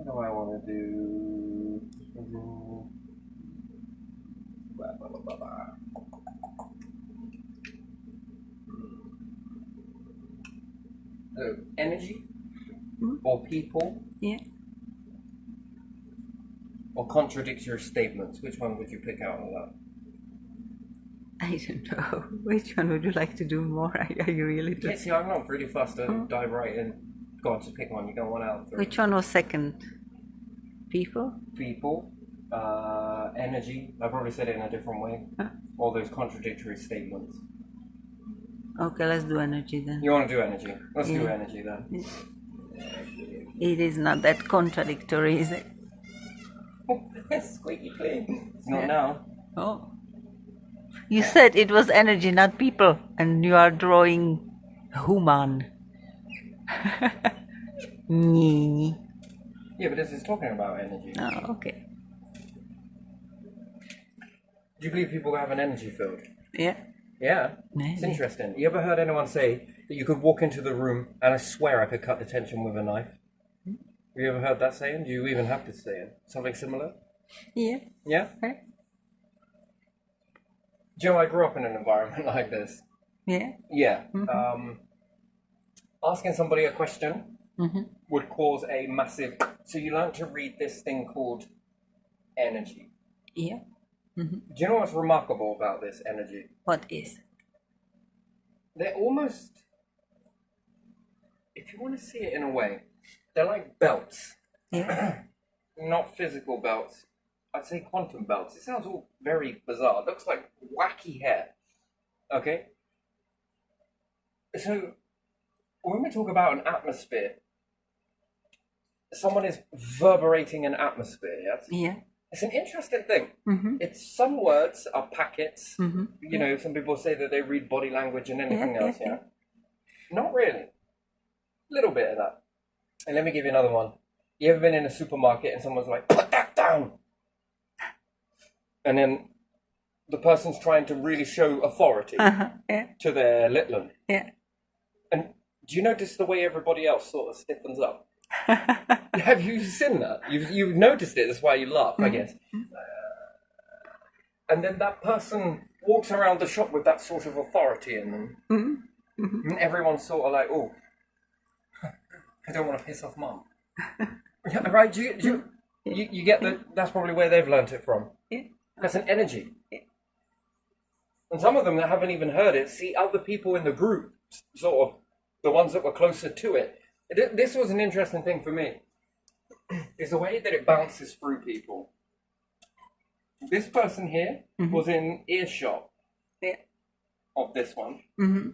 do I want to do? So, energy or people Yeah. or contradictory statements? Which one would you pick out of that? I don't know. Which one would you like to do more? Are you really Yeah, just... see, I'm not really fast to dive right in. Go on, just pick one. You go one out of three. Which one was second? People? People, energy. I probably said it in a different way. All those contradictory statements. Okay, let's do energy then. You want to do energy? Let's do Yeah. energy then. It is not that contradictory, is it? Squeaky clean. It's not Yeah. now. Oh. You said it was energy, not people, and you are drawing human. Nee. Yeah, but this is talking about energy. Oh, okay. Do you believe people have an energy field? Yeah. Yeah. Maybe. It's interesting. You ever heard anyone say that you could walk into the room and I swear I could cut the tension with a knife? Have you ever heard that saying? Do you even have this saying? Something similar? Yeah. Yeah? Okay. Do you know I grew up in an environment like this? Yeah. Yeah. Asking somebody a question Mm-hmm. would cause a massive... So you learn to read this thing called energy. Yeah. Do you know what's remarkable about this energy? What is? They're almost... If you want to see it in a way, they're like belts. Yeah. Not physical belts. I'd say quantum belts. It sounds all very bizarre. It looks like wacky hair. Okay? So, when we talk about an atmosphere, someone is reverberating an atmosphere, yes? Yeah. It's an interesting thing. Mm-hmm. It's some words are packets. Mm-hmm. You know, some people say that they read body language and anything Yeah, else, yeah, yeah? Not really. A little bit of that. And let me give you another one. You ever been in a supermarket and someone's like, put that down? And then the person's trying to really show authority Uh-huh. Yeah. to their Litland. Yeah. And do you notice the way everybody else sort of stiffens up? Have you seen that? You've noticed it, that's why you laugh, I guess. And then that person walks around the shop with that sort of authority in them. Mm-hmm. And everyone's sort of like, oh, I don't want to piss off mum. Right? You get that? That's probably where they've learnt it from. Yeah. That's an energy. And some of them that haven't even heard it see other people in the group, sort of the ones that were closer to it. This was an interesting thing for me. Is the way that it bounces through people. This person here was in earshot Yeah. of this one. Mm-hmm.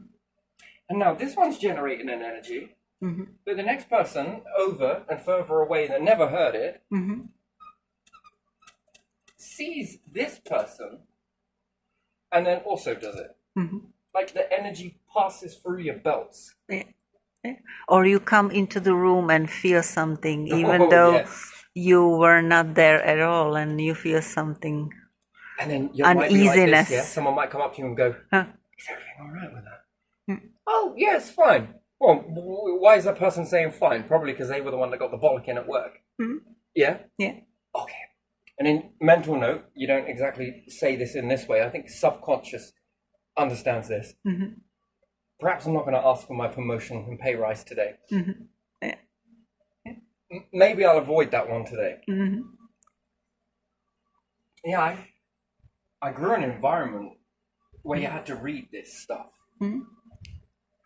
And now this one's generating an energy. Mm-hmm. But the next person over and further away that never heard it Mm-hmm. sees this person and then also does it. Mm-hmm. Like the energy passes through your belts. Yeah. Yeah. Or you come into the room and feel something, even Oh, though yes. you were not there at all, and you feel something. And then you might be like Uneasiness. this, yeah? Someone might come up to you and go, Huh. is everything all right with that? Oh, yes, fine. Well, why is that person saying fine? Probably because they were the one that got the bollocking at work. Yeah? Yeah. Okay. And in mental note, you don't exactly say this in this way. I think subconscious understands this. Mm-hmm. Perhaps I'm not going to ask for my promotion and pay rise today. Mm-hmm. Yeah. Maybe I'll avoid that one today. Mm-hmm. Yeah, I grew in an environment where you had to read this stuff.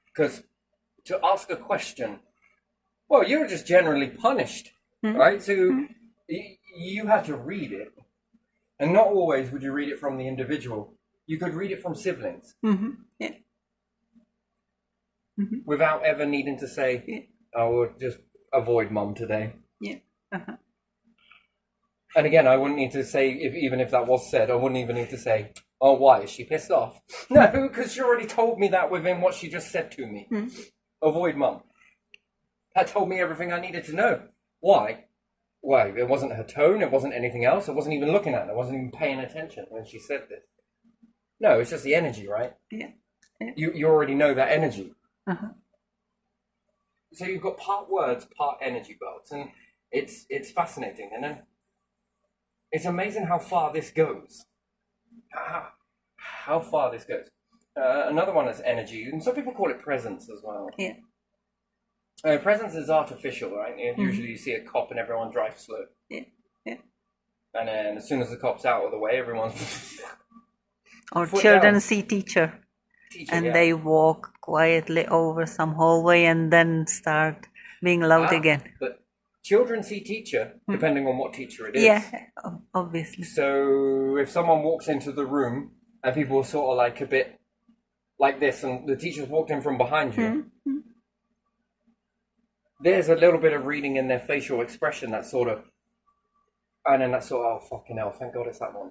Because to ask a question, well, you were just generally punished, right? So you had to read it. And not always would you read it from the individual. You could read it from siblings Mm-hmm. Yeah. without ever needing to say, I will just avoid mum today. Yeah. Uh-huh. And again, I wouldn't need to say, even if that was said, I wouldn't even need to say, oh, why? Is she pissed off? No, because she already told me that within what she just said to me. Avoid mum. That told me everything I needed to know. Why? Why? It wasn't her tone. It wasn't anything else. I wasn't even looking at it. I wasn't even paying attention when she said this. No, it's just the energy, right? Yeah. You already know that energy. Uh-huh. So you've got part words, part energy belts. And It's fascinating, and then it's amazing how far this goes. How far this goes. Another one is energy, and some people call it presence as well. Yeah. Presence is artificial, right? And usually you see a cop and everyone drives slow. Yeah. Yeah. And then as soon as the cop's out of the way, everyone's... Or Foot children down. see teacher and yeah. they walk quietly over some hallway and then start being loud again. But children see teacher, depending on what teacher it is. Yeah, obviously. So if someone walks into the room and people are sort of like a bit like this, and the teacher's walked in from behind you, there's a little bit of reading in their facial expression that sort of, and then that's sort of, oh fucking hell, thank God it's that one.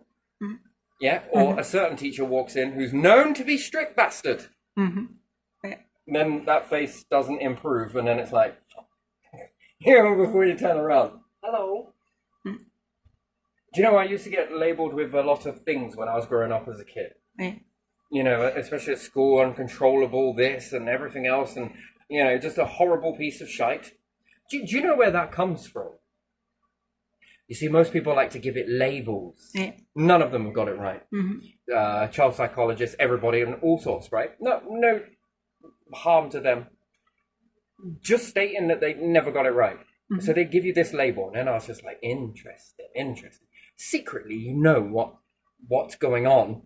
Yeah, or a certain teacher walks in who's known to be strict bastard. Yeah. Then that face doesn't improve, and then it's like, before you turn around, hello. Do you know, I used to get labelled with a lot of things when I was growing up as a kid. Yeah. You know, especially at school, uncontrollable this and everything else, and, you know, just a horrible piece of shite. Do you know where that comes from? You see, most people like to give it labels. Yeah. None of them have got it right. Child psychologists, everybody, and all sorts, right? No harm to them. Just stating that they never got it right. So they give you this label, and then I was just like, interesting. Secretly, you know what's going on.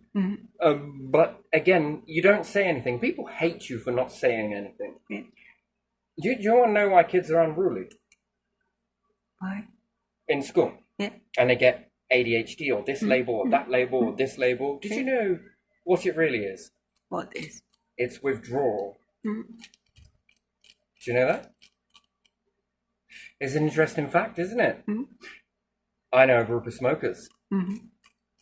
But again, you don't say anything. People hate you for not saying anything. Yeah. Do you want to know why kids are unruly? Why? In school. Yeah. And they get ADHD or this label or that label or this label. Did you know what it really is? What is? It's withdrawal. Do you know that? It's an interesting fact, isn't it? I know a group of smokers,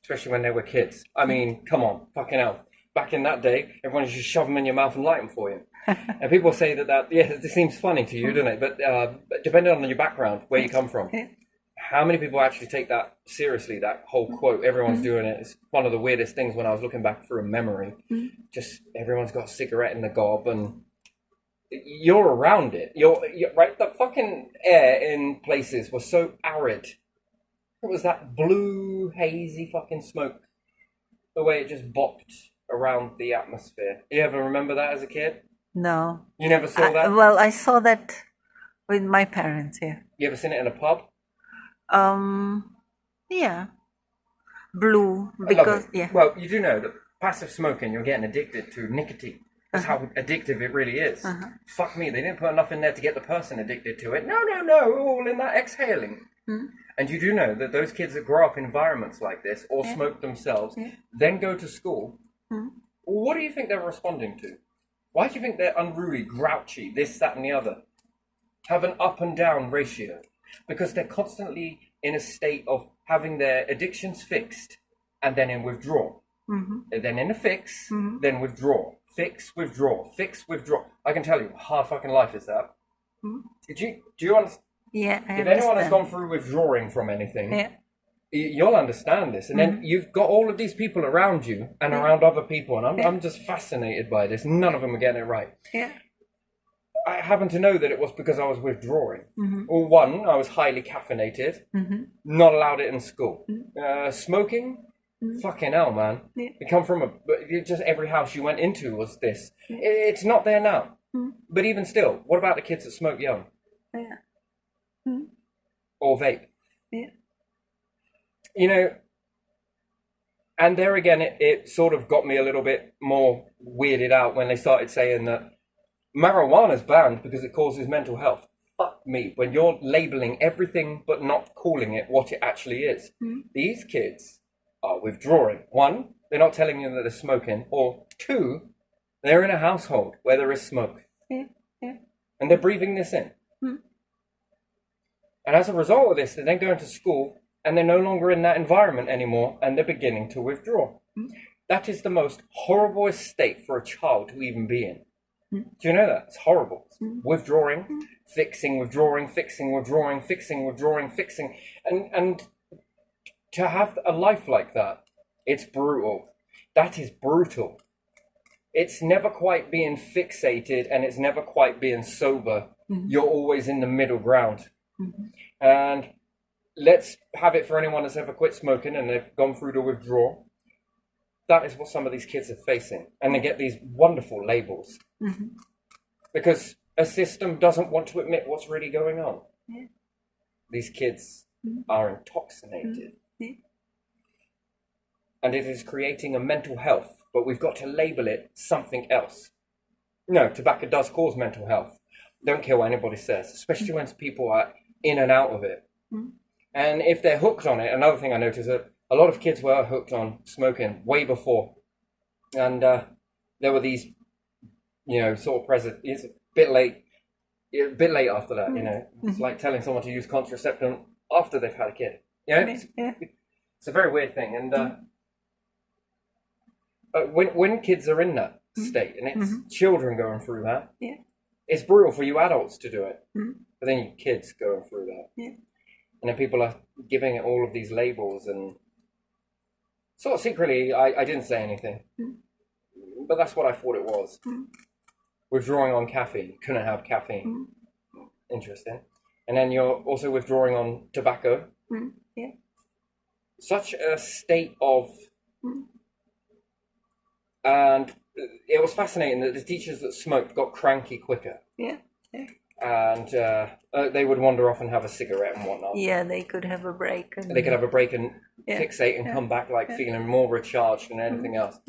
especially when they were kids. I mean, come on, fucking hell. Back in that day, everyone used to shove them in your mouth and light them for you. And people say that this seems funny to you, doesn't it? But depending on your background, where you come from, how many people actually take that seriously, that whole quote? Everyone's doing it. It's one of the weirdest things when I was looking back through a memory. Just everyone's got a cigarette in the gob, and you're around it. You're right. The fucking air in places was so arid. It was that blue, hazy fucking smoke. The way it just bopped around the atmosphere. You ever remember that as a kid? No. You never saw that? Well, I saw that with my parents here. You ever seen it in a pub? Yeah. Blue, I love because, it. yeah. Well, you do know that passive smoking, you're getting addicted to nicotine. That's how addictive it really is. Fuck me, they didn't put enough in there to get the person addicted to it. No, all in that exhaling. And you do know that those kids that grow up in environments like this, or smoke themselves, then go to school, what do you think they're responding to? Why do you think they're unruly, grouchy, this, that, and the other? Have an up and down ratio. Because they're constantly in a state of having their addictions fixed and then in withdrawal. Then in a fix, then withdraw. Fix, withdraw. Fix, withdraw. I can tell you, hard fucking life is that. Do you understand? Yeah, I If anyone has understand. gone through withdrawing from anything, you'll understand this. And then you've got all of these people around you and around other people, and I'm just fascinated by this. None of them are getting it right. Yeah. I happen to know that it was because I was withdrawing. Or one, I was highly caffeinated, not allowed it in school. Smoking, fucking hell, man. You come from just every house you went into was this. It's not there now. But even still, what about the kids that smoke young? Yeah. Or vape? Yeah. You know, and there again, it sort of got me a little bit more weirded out when they started saying that marijuana's banned because it causes mental health. Fuck me. When you're labeling everything but not calling it what it actually is. These kids are withdrawing. One, they're not telling you that they're smoking. Or two, they're in a household where there is smoke. And they're breathing this in. And as a result of this, they then go into school and they're no longer in that environment anymore, and they're beginning to withdraw. That is the most horrible state for a child to even be in. Do you know that? It's horrible. Withdrawing, fixing, withdrawing, fixing, withdrawing, fixing, withdrawing, fixing. And to have a life like that, it's brutal. That is brutal. It's never quite being fixated, and it's never quite being sober. You're always in the middle ground. And let's have it for anyone that's ever quit smoking and they've gone through the withdrawal. That is what some of these kids are facing. And they get these wonderful labels. Because a system doesn't want to admit what's really going on. Yeah. These kids are intoxicated. And it is creating a mental health, but we've got to label it something else. No, tobacco does cause mental health. Don't care what anybody says, especially when people are in and out of it. And if they're hooked on it, another thing I noticed that a lot of kids were hooked on smoking way before. And there were these, sort of present. It's a bit late after that, It's like telling someone to use contraceptive after they've had a kid. It's a very weird thing. And when kids are in that state, and it's children going through that, it's brutal for you adults to do it. But then you kids going through that. And then people are giving it all of these labels, and sort of secretly, I didn't say anything. But that's what I thought it was. Withdrawing on caffeine. Couldn't have caffeine. Interesting. And then you're also withdrawing on tobacco. Such a state of... And it was fascinating that the teachers that smoked got cranky quicker. And they would wander off and have a cigarette and whatnot. Yeah, they could have a break. And they could have a break and fixate and come back feeling more recharged than anything else.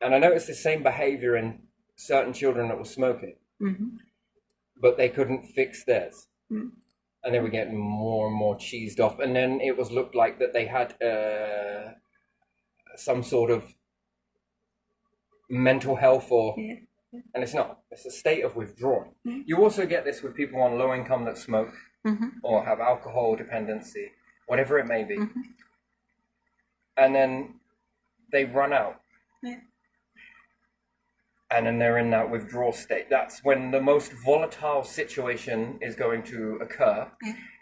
And I noticed the same behavior in certain children that were smoking, but they couldn't fix theirs. And they were getting more and more cheesed off. And then it was looked like that they had some sort of mental health or... And it's not. It's a state of withdrawing. You also get this with people on low income that smoke or have alcohol dependency, whatever it may be. And then they run out. And then they're in that withdrawal state. That's when the most volatile situation is going to occur.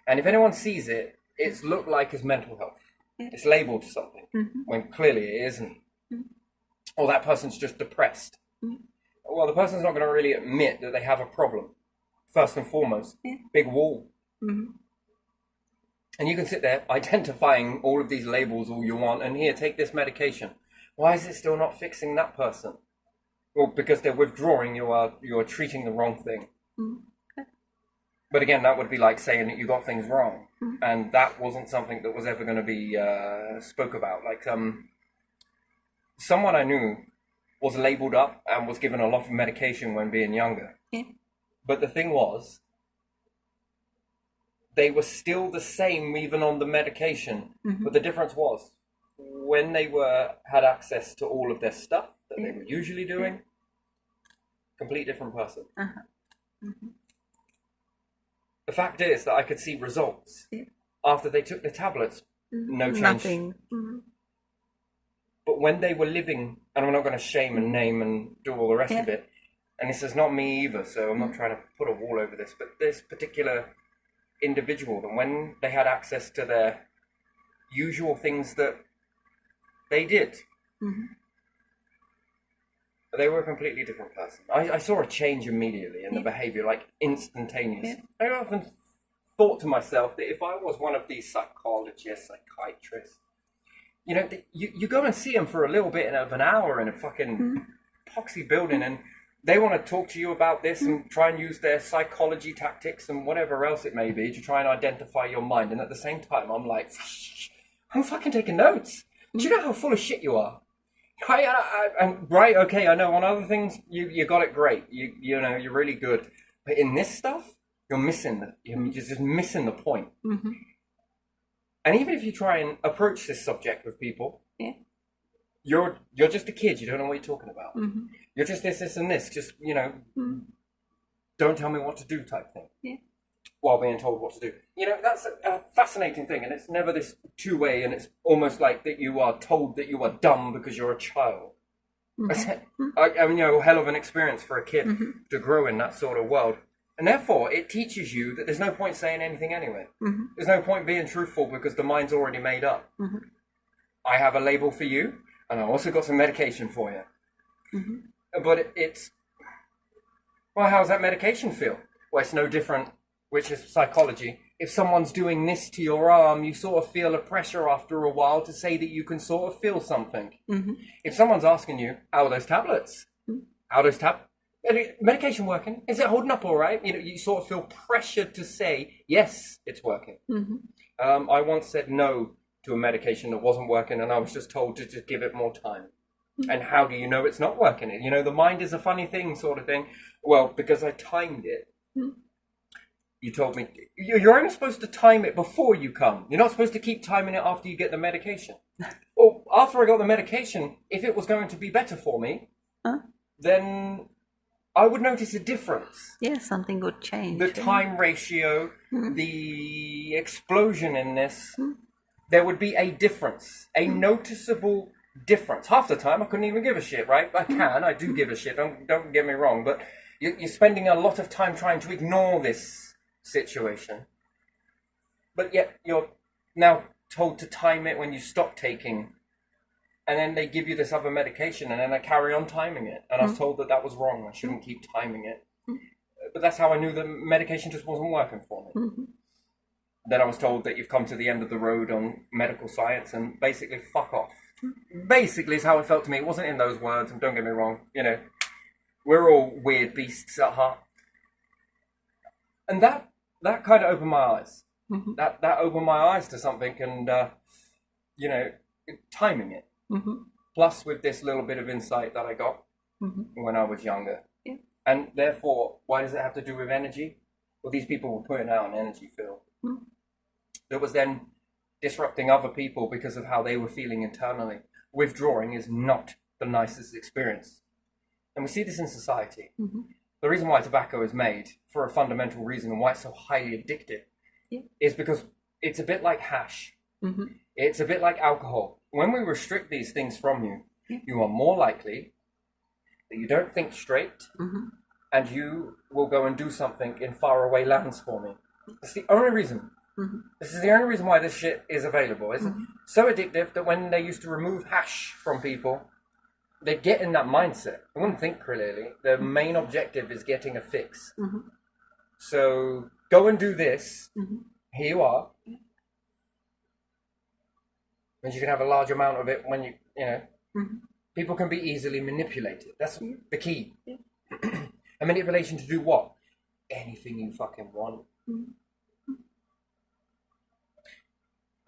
And if anyone sees it, it's looked like as mental health. It's labeled something when clearly it isn't. Or that person's just depressed. Well, the person's not going to really admit that they have a problem. First and foremost, big wall. And you can sit there identifying all of these labels all you want, and here, take this medication. Why is it still not fixing that person? Well, because they're withdrawing, you are treating the wrong thing. But again, that would be like saying that you got things wrong, and that wasn't something that was ever going to be spoke about. Like someone I knew was labelled up and was given a lot of medication when being younger. But the thing was, they were still the same even on the medication. But the difference was, when they had access to all of their stuff that they were usually doing, complete different person. The fact is that I could see results after they took the tablets. No change. Nothing. But when they were living, and I'm not going to shame and name and do all the rest of it, and this is not me either, so I'm not trying to put a wall over this, but this particular individual, and when they had access to their usual things that they did, they were a completely different person. I saw a change immediately in the behavior, like instantaneous. I often thought to myself that if I was one of these psychologists, psychiatrists, you go and see them for a little bit of an hour in a fucking epoxy building, and they want to talk to you about this and try and use their psychology tactics and whatever else it may be to try and identify your mind. And at the same time, I'm like, I'm fucking taking notes. Do you know how full of shit you are? Right, okay, I know. On other things, you got it great. You're really good. But in this stuff, you're just missing the point. And even if you try and approach this subject with people, you're just a kid. You don't know what you're talking about. You're just this, and this. Just, don't tell me what to do type thing. While being told what to do. That's a fascinating thing. And it's never this two-way, and it's almost like that you are told that you are dumb because you're a child. I mean, hell of an experience for a kid to grow in that sort of world. And therefore, it teaches you that there's no point saying anything anyway. There's no point being truthful because the mind's already made up. I have a label for you, and I also got some medication for you. But it's... Well, how does that medication feel? Well, it's no different which is psychology. If someone's doing this to your arm, you sort of feel a pressure after a while to say that you can sort of feel something. If someone's asking you, how are those tablets? How are those medication working? Is it holding up all right? You know, you sort of feel pressured to say, yes, it's working. I once said no to a medication that wasn't working, and I was just told to just give it more time. And how do you know it's not working? You know, the mind is a funny thing, sort of thing. Well, because I timed it. You told me you're only supposed to time it before you come. You're not supposed to keep timing it after you get the medication. Well, after I got the medication, if it was going to be better for me, then I would notice a difference. Yeah, something would change. The time ratio, the explosion in this, there would be a difference, a noticeable difference. Half the time I couldn't even give a shit, right? I do give a shit, don't get me wrong, but you're spending a lot of time trying to ignore this situation, but yet you're now told to time it when you stop taking, and then they give you this other medication, and then I carry on timing it, and I was told that was wrong. I shouldn't keep timing it, but that's how I knew the medication just wasn't working for me. Then I was told that you've come to the end of the road on medical science, and basically fuck off. Basically is how it felt to me. It wasn't in those words, and don't get me wrong, you know, we're all weird beasts at heart, and that kind of opened my eyes. That opened my eyes to something, and you know, timing it. Plus, with this little bit of insight that I got when I was younger, and therefore, why does it have to do with energy? Well, these people were putting out an energy field that was then disrupting other people because of how they were feeling internally. Withdrawing is not the nicest experience, and we see this in society. The reason why tobacco is made, for a fundamental reason, and why it's so highly addictive, is because it's a bit like hash. It's a bit like alcohol. When we restrict these things from you, you are more likely that you don't think straight, and you will go and do something in faraway lands for me. That's the only reason. This is the only reason why this shit is available. It's so addictive that when they used to remove hash from people, they get in that mindset. They wouldn't think clearly. The main objective is getting a fix. So go and do this. Here you are. And you can have a large amount of it when you know. People can be easily manipulated. That's the key. A manipulation to do what? Anything you fucking want.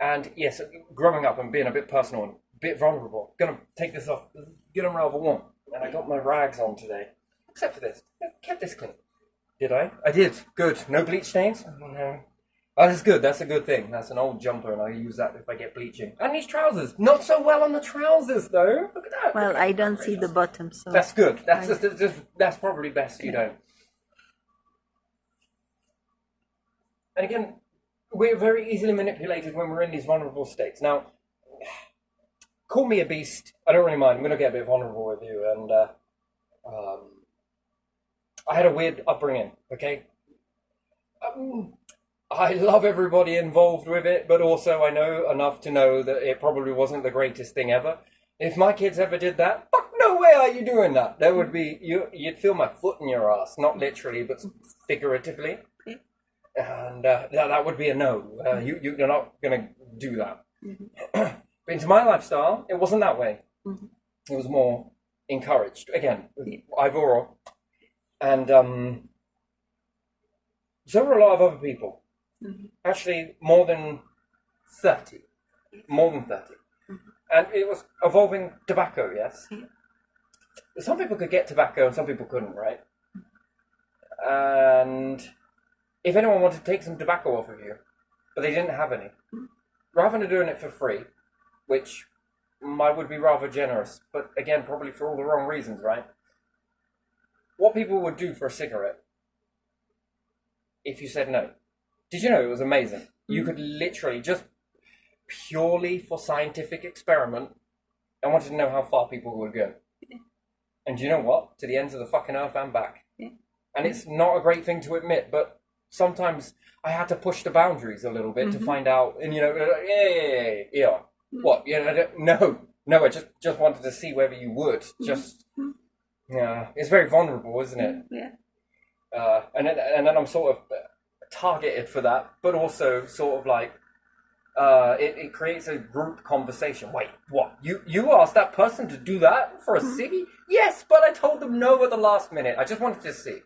And yes, growing up and being a bit personal and a bit vulnerable, gonna take this off, get on rather warm. And I got my rags on today, except for this. I kept this clean. Did I? I did. Good. No bleach stains? No. Oh, that's good. That's a good thing. That's an old jumper, and I use that if I get bleaching. And these trousers. Not so well on the trousers, though. Look at that. Well, I don't see the bottom, so... That's good. That's probably best you don't. And again, we're very easily manipulated when we're in these vulnerable states. Now, call me a beast. I don't really mind. I'm going to get a bit vulnerable with you. And I had a weird upbringing, okay? I love everybody involved with it, but also I know enough to know that it probably wasn't the greatest thing ever. If my kids ever did that, fuck, no way are you doing that. There would be, you'd feel my foot in your ass, not literally, but figuratively. And that would be a no. You're not going to do that. But into my lifestyle, it wasn't that way. It was more encouraged. Again, either or. And so were a lot of other people. Actually, more than 30. More than 30. And it was evolving tobacco, yes? Some people could get tobacco and some people couldn't, right? And if anyone wanted to take some tobacco off of you, but they didn't have any, rather than doing it for free, which I would be rather generous, but again, probably for all the wrong reasons, right? What people would do for a cigarette if you said no. Did you know it was amazing? You could literally, just purely for scientific experiment, I wanted to know how far people would go. And do you know what? To the ends of the fucking earth and back. And it's not a great thing to admit, but sometimes I had to push the boundaries a little bit to find out, and you know, yeah. What? No, I just wanted to see whether you would. Just, yeah, it's very vulnerable, isn't it? Yeah. And then I'm sort of, targeted for that, but also sort of like it creates a group conversation. Wait, what? You asked that person to do that for a ciggy? Yes, but I told them no at the last minute. I just wanted to see.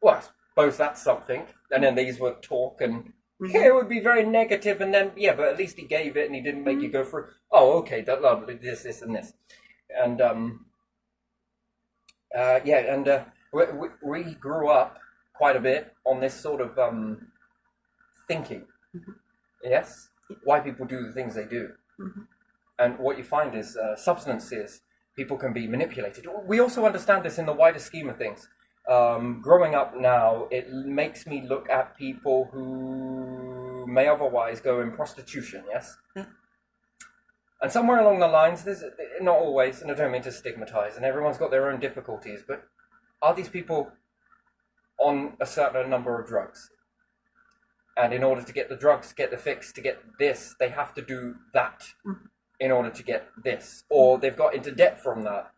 Well, I suppose that's something. And then these would talk, and it would be very negative, and then but at least he gave it, and he didn't make you go through. Oh, okay, that lovely, this, and this, and we grew up quite a bit on this sort of thinking. Yes, why people do the things they do, and what you find is substances. People can be manipulated. We also understand this in the wider scheme of things. Growing up now, it makes me look at people who may otherwise go in prostitution, yes? Yeah. And somewhere along the lines, there's not always, and I don't mean to stigmatize, and everyone's got their own difficulties, but are these people on a certain number of drugs? And in order to get the drugs, to get the fix, to get this, they have to do that in order to get this. Or they've got into debt from that,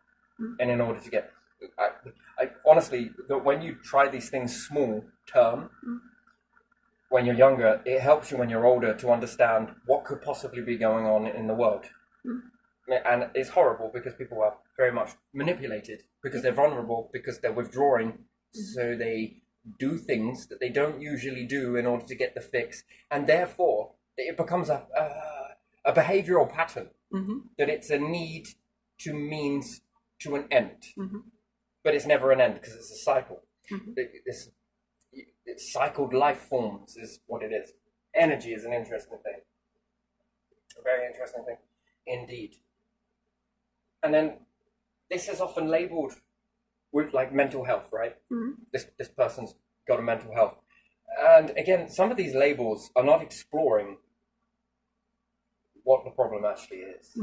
and in order to get... I honestly, when you try these things small term, when you're younger, it helps you when you're older to understand what could possibly be going on in the world. And it's horrible because people are very much manipulated, because they're vulnerable, because they're withdrawing, so they do things that they don't usually do in order to get the fix, and therefore it becomes a behavioral pattern, that it's a need to means to an end. But it's never an end because it's a cycle. It's cycled life forms is what it is. Energy is an interesting thing. A very interesting thing indeed. And then this is often labeled with like mental health, right? This person's got a mental health. And again, some of these labels are not exploring what the problem actually is.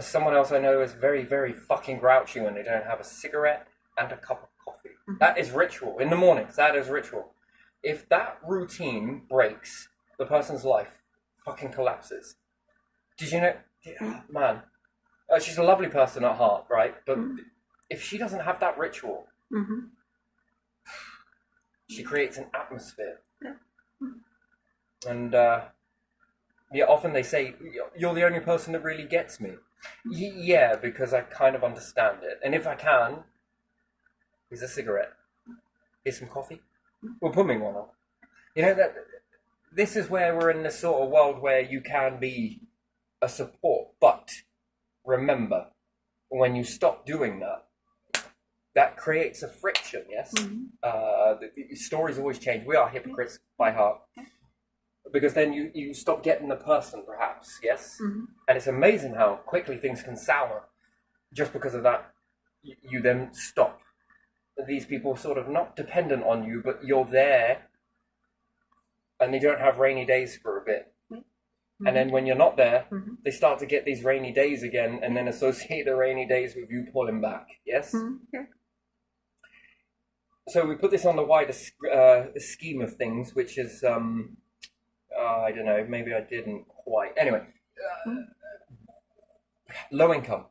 Someone else I know is very, very fucking grouchy when they don't have a cigarette and a cup of coffee. That is ritual. In the mornings, that is ritual. If that routine breaks, the person's life fucking collapses. Did you know? Man, she's a lovely person at heart, right? But if she doesn't have that ritual, she creates an atmosphere. And often they say, you're the only person that really gets me. Yeah, because I kind of understand it. And if I can, here's a cigarette. Here's some coffee. We'll put me one on. You know, that this is where we're in this sort of world where you can be a support. But remember, when you stop doing that, that creates a friction, yes? The stories always change. We are hypocrites by heart. Because then you stop getting the person, perhaps, yes? And it's amazing how quickly things can sour. Just because of that, you then stop. These people sort of not dependent on you, but you're there, and they don't have rainy days for a bit. And then when you're not there, they start to get these rainy days again, and then associate the rainy days with you pulling back, yes? So we put this on the wider scheme of things, which is... I don't know, maybe I didn't quite. Anyway, low income.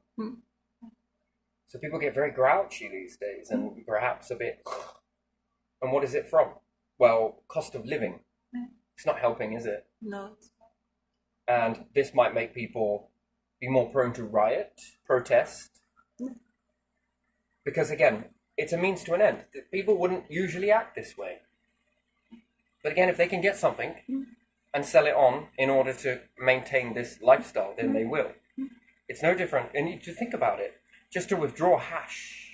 So people get very grouchy these days and perhaps a bit... And what is it from? Well, cost of living. It's not helping, is it? No. And this might make people be more prone to riot, protest. Because again, it's a means to an end. People wouldn't usually act this way. But again, if they can get something... and sell it on in order to maintain this lifestyle, then they will. It's no different. And you to think about it, just to withdraw hash,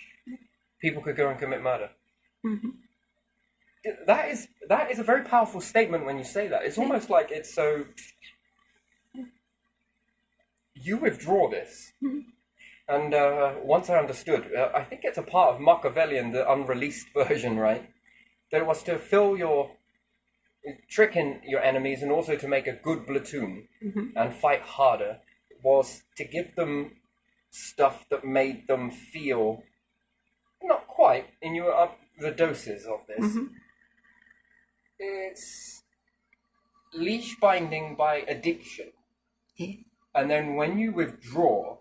people could go and commit murder. That is a very powerful statement when you say that. It's almost like it's so... You withdraw this. And once I understood, I think it's a part of Machiavellian, the unreleased version, right? That it was to fill your... tricking your enemies and also to make a good platoon and fight harder was to give them stuff that made them feel not quite in the doses of this. It's leash binding by addiction. And then when you withdraw,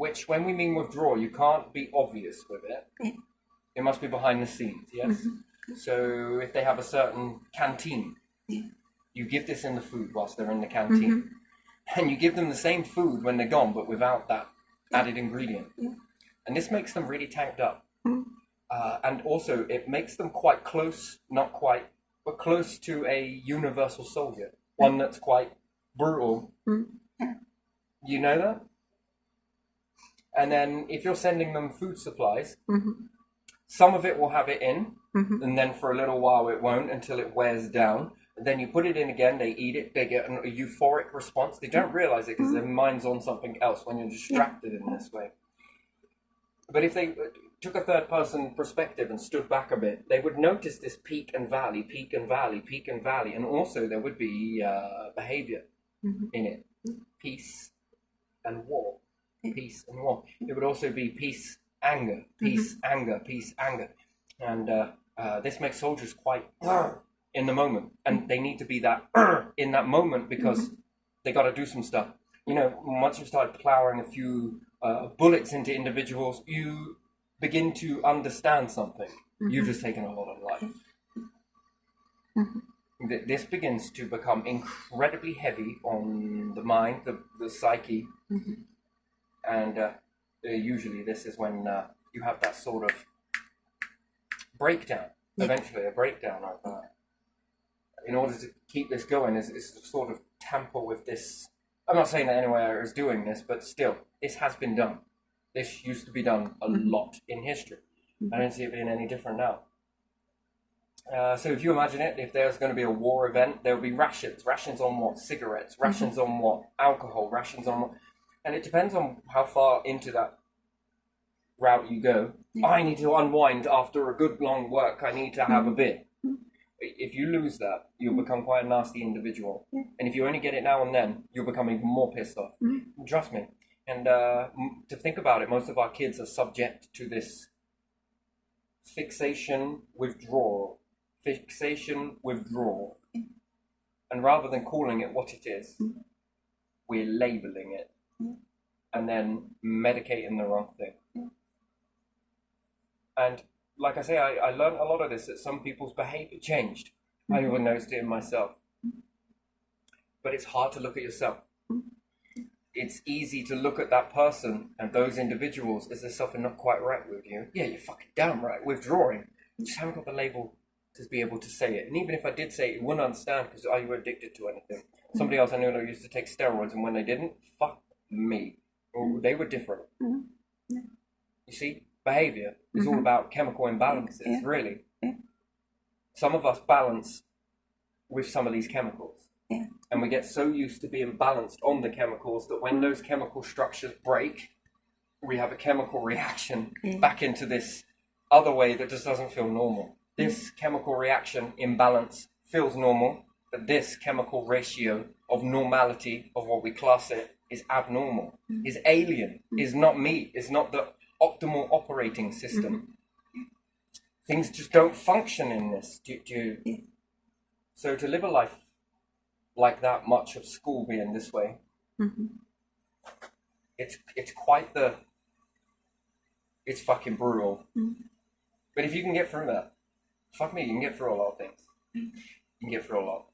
which when we mean withdraw, you can't be obvious with it. Yeah. It must be behind the scenes, yes? So if they have a certain canteen, you give this in the food whilst they're in the canteen. And you give them the same food when they're gone, but without that added ingredient. And this makes them really tanked up. And also, it makes them quite close, not quite, but close to a universal soldier. One that's quite brutal. You know that? And then if you're sending them food supplies, some of it will have it in, and then for a little while it won't until it wears down. And then you put it in again, they eat it, they get a euphoric response. They don't realize it because their mind's on something else when you're distracted in this way. But if they took a third person perspective and stood back a bit, they would notice this peak and valley, peak and valley, peak and valley. And also there would be behavior in it. Peace and war. Peace and war. It would also be peace, anger, peace, anger, peace, anger. And this makes soldiers quite in the moment. And they need to be that in that moment because they got to do some stuff. You know, once you start plowing a few bullets into individuals, you begin to understand something. You've just taken a lot of life. This begins to become incredibly heavy on the mind, the psyche. And usually this is when you have that sort of breakdown, eventually a breakdown of in order to keep this going is to sort of tamper with this. I'm not saying that anywhere is doing this, but still, this has been done. This used to be done a lot in history. I don't see it being any different now. So if you imagine it, if there's going to be a war event, there will be rations. Rations on what? Cigarettes. Rations on what? Alcohol. Rations on what? And it depends on how far into that route you go. I need to unwind after a good long work. I need to have a bit. If you lose that, you'll become quite a nasty individual. And if you only get it now and then, you'll become even more pissed off. Trust me. And to think about it, most of our kids are subject to this fixation, withdrawal. Fixation, withdrawal. And rather than calling it what it is, we're labeling it. And then medicating the wrong thing. And like I say, I learned a lot of this, that some people's behavior changed. I even noticed it in myself. But it's hard to look at yourself. It's easy to look at that person and those individuals as there's something not quite right with you. Yeah, you're fucking damn right, withdrawing. You just haven't got the label to be able to say it. And even if I did say it, you wouldn't understand because are you addicted to anything? Somebody else I knew that used to take steroids, and when they didn't, fuck me. They were different. You see, behavior is all about chemical imbalances, really. Some of us balance with some of these chemicals. And we get so used to being balanced on the chemicals that when those chemical structures break, we have a chemical reaction back into this other way that just doesn't feel normal. This chemical reaction imbalance feels normal, but this chemical ratio of normality of what we class it is abnormal, is alien, is not me, is not the optimal operating system. Things just don't function in this. So to live a life like that, much of school being this way, it's quite it's fucking brutal. But if you can get through that, fuck me, you can get through a lot of things. You can get through a lot.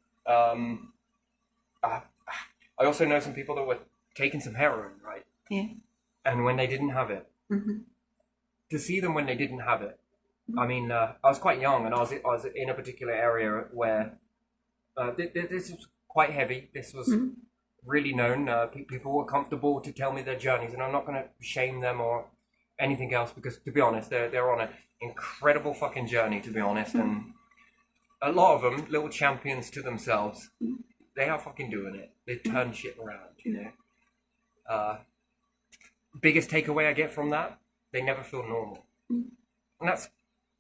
I also know some people that were taking some heroin, right? And when they didn't have it, to see them when they didn't have it, I mean, I was quite young, and I was in a particular area where this was quite heavy. This was really known. People were comfortable to tell me their journeys, and I'm not going to shame them or anything else because, to be honest, they're on an incredible fucking journey, to be honest, and a lot of them, little champions to themselves, they are fucking doing it. They turn shit around, you know. Biggest takeaway I get from that, they never feel normal. And that's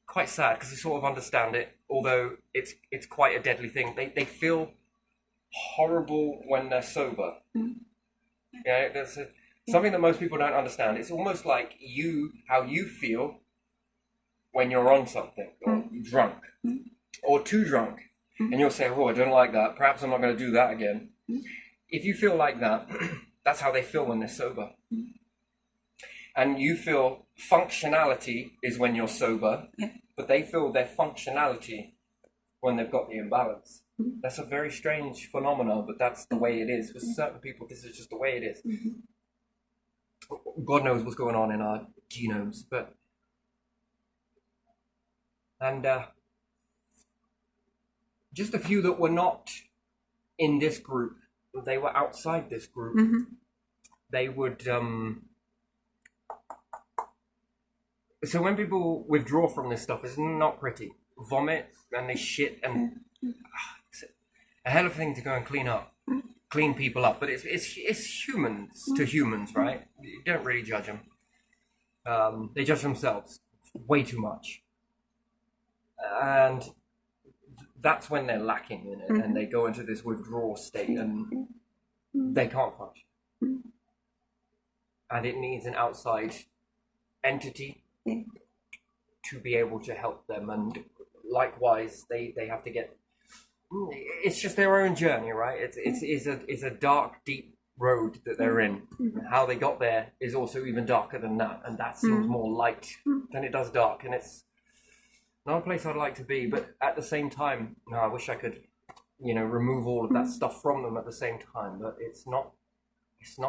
quite sad because they sort of understand it, although it's quite a deadly thing. They feel horrible when they're sober. Yeah, that's something that most people don't understand. It's almost like how you feel when you're on something, or drunk, or too drunk. And you'll say, oh, I don't like that. Perhaps I'm not going to do that again. If you feel like that, that's how they feel when they're sober. And you feel functionality is when you're sober, Yeah. but they feel their functionality when they've got the imbalance. That's a very strange phenomenon, but that's the way it is. For certain people, this is just the way it is. God knows what's going on in our genomes, but and just a few that were not in this group, they were outside this group. They would so when people withdraw from this stuff, it's not pretty. Vomit and they shit, and it's a hell of a thing to go and clean people up. But it's humans to humans, right? You don't really judge them. They judge themselves way too much, and that's when they're lacking in it, and they go into this withdrawal state, and they can't function. And it needs an outside entity to be able to help them, and likewise they have to get, it's just their own journey, right? It's a dark, deep road that they're in. How they got there is also even darker than that, and that seems more light than it does dark, and it's not a place I'd like to be. But at the same time, no, I wish I could, remove all of that stuff from them at the same time, but it's not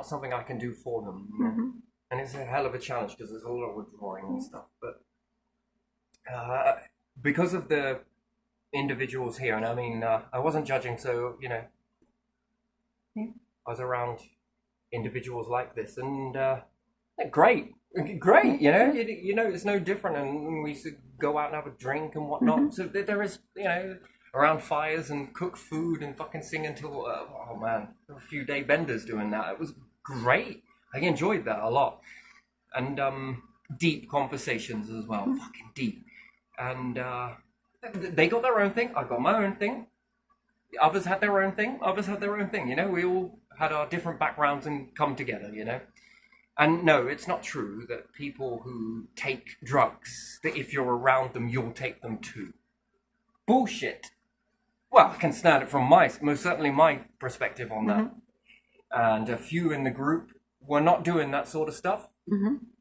something I can do for them. And it's a hell of a challenge because there's a lot of withdrawing and stuff. But because of the individuals here, and I mean, I wasn't judging, so, I was around individuals like this, and great, it's no different. And we used to go out and have a drink and whatnot. So there is, around fires and cook food and fucking sing until, oh man, a few day benders doing that. It was great. I enjoyed that a lot. And deep conversations as well, fucking deep. And they got their own thing, I got my own thing. Others had their own thing, we all had our different backgrounds and come together, And no, it's not true that people who take drugs, that if you're around them, you'll take them too. Bullshit. Well, I can stand it from most certainly my perspective on that. And a few in the group were not doing that sort of stuff,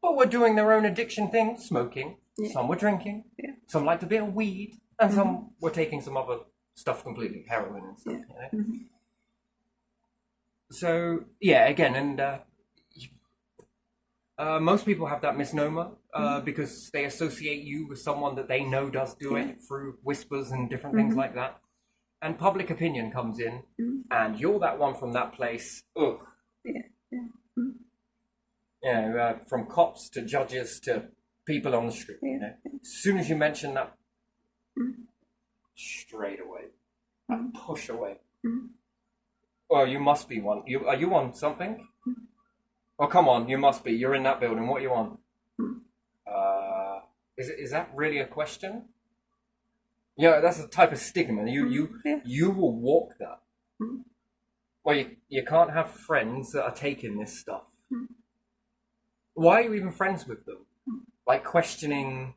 but were doing their own addiction thing, smoking. Some were drinking, some liked a bit of weed, and some were taking some other stuff completely, heroin and stuff. So, yeah, again, and most people have that misnomer because they associate you with someone that they know does do it through whispers and different things like that. And public opinion comes in, and you're that one from that place. Ugh. From cops to judges to people on the street. As soon as you mention that, straight away, push away. Well, you must be one. Are you on something? Oh, come on, you must be. You're in that building. What are you on? Is that really a question? Yeah, that's a type of stigma. You will walk that. Well, you can't have friends that are taking this stuff. Why are you even friends with them? Like questioning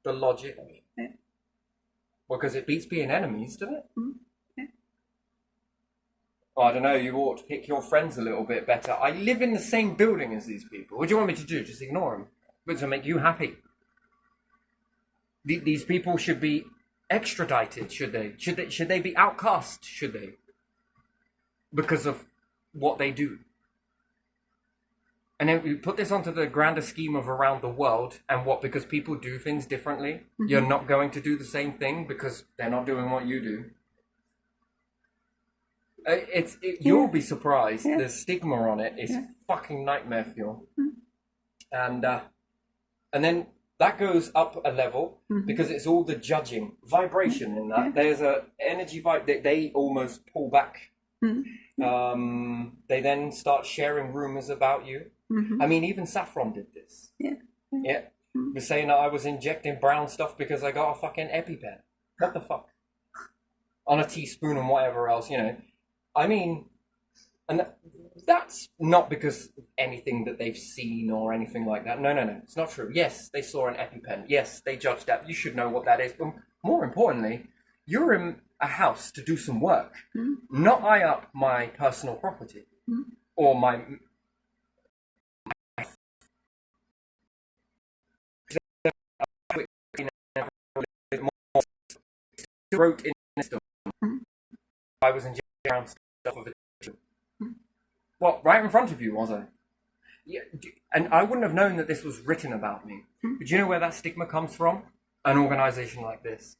the logic? Well, because it beats being enemies, doesn't it? Oh, I don't know, you ought to pick your friends a little bit better. I live in the same building as these people. What do you want me to do? Just ignore them? But to make you happy. These people should be extradited, should they? Should they be outcast, should they? Because of what they do. And then we put this onto the grander scheme of around the world, and what, because people do things differently, you're not going to do the same thing because they're not doing what you do. You'll be surprised. The stigma on it is fucking nightmare fuel. And then that goes up a level because it's all the judging vibration in that. There's a energy vibe that they almost pull back. They then start sharing rumors about you. I mean, even Saffron did this. Was saying that I was injecting brown stuff because I got a fucking EpiPen. What the fuck? On a teaspoon and whatever else, I mean, and that's not because of anything that they've seen or anything like that. No, it's not true. Yes, they saw an EpiPen. Yes, they judged that. You should know what that is. But more importantly, you're in a house to do some work, not eye up my personal property or my wrote in the system. I was in jail and stuff with it too. Well, right in front of you, was I? Yeah, and I wouldn't have known that this was written about me. But do you know where that stigma comes from? An organisation like this.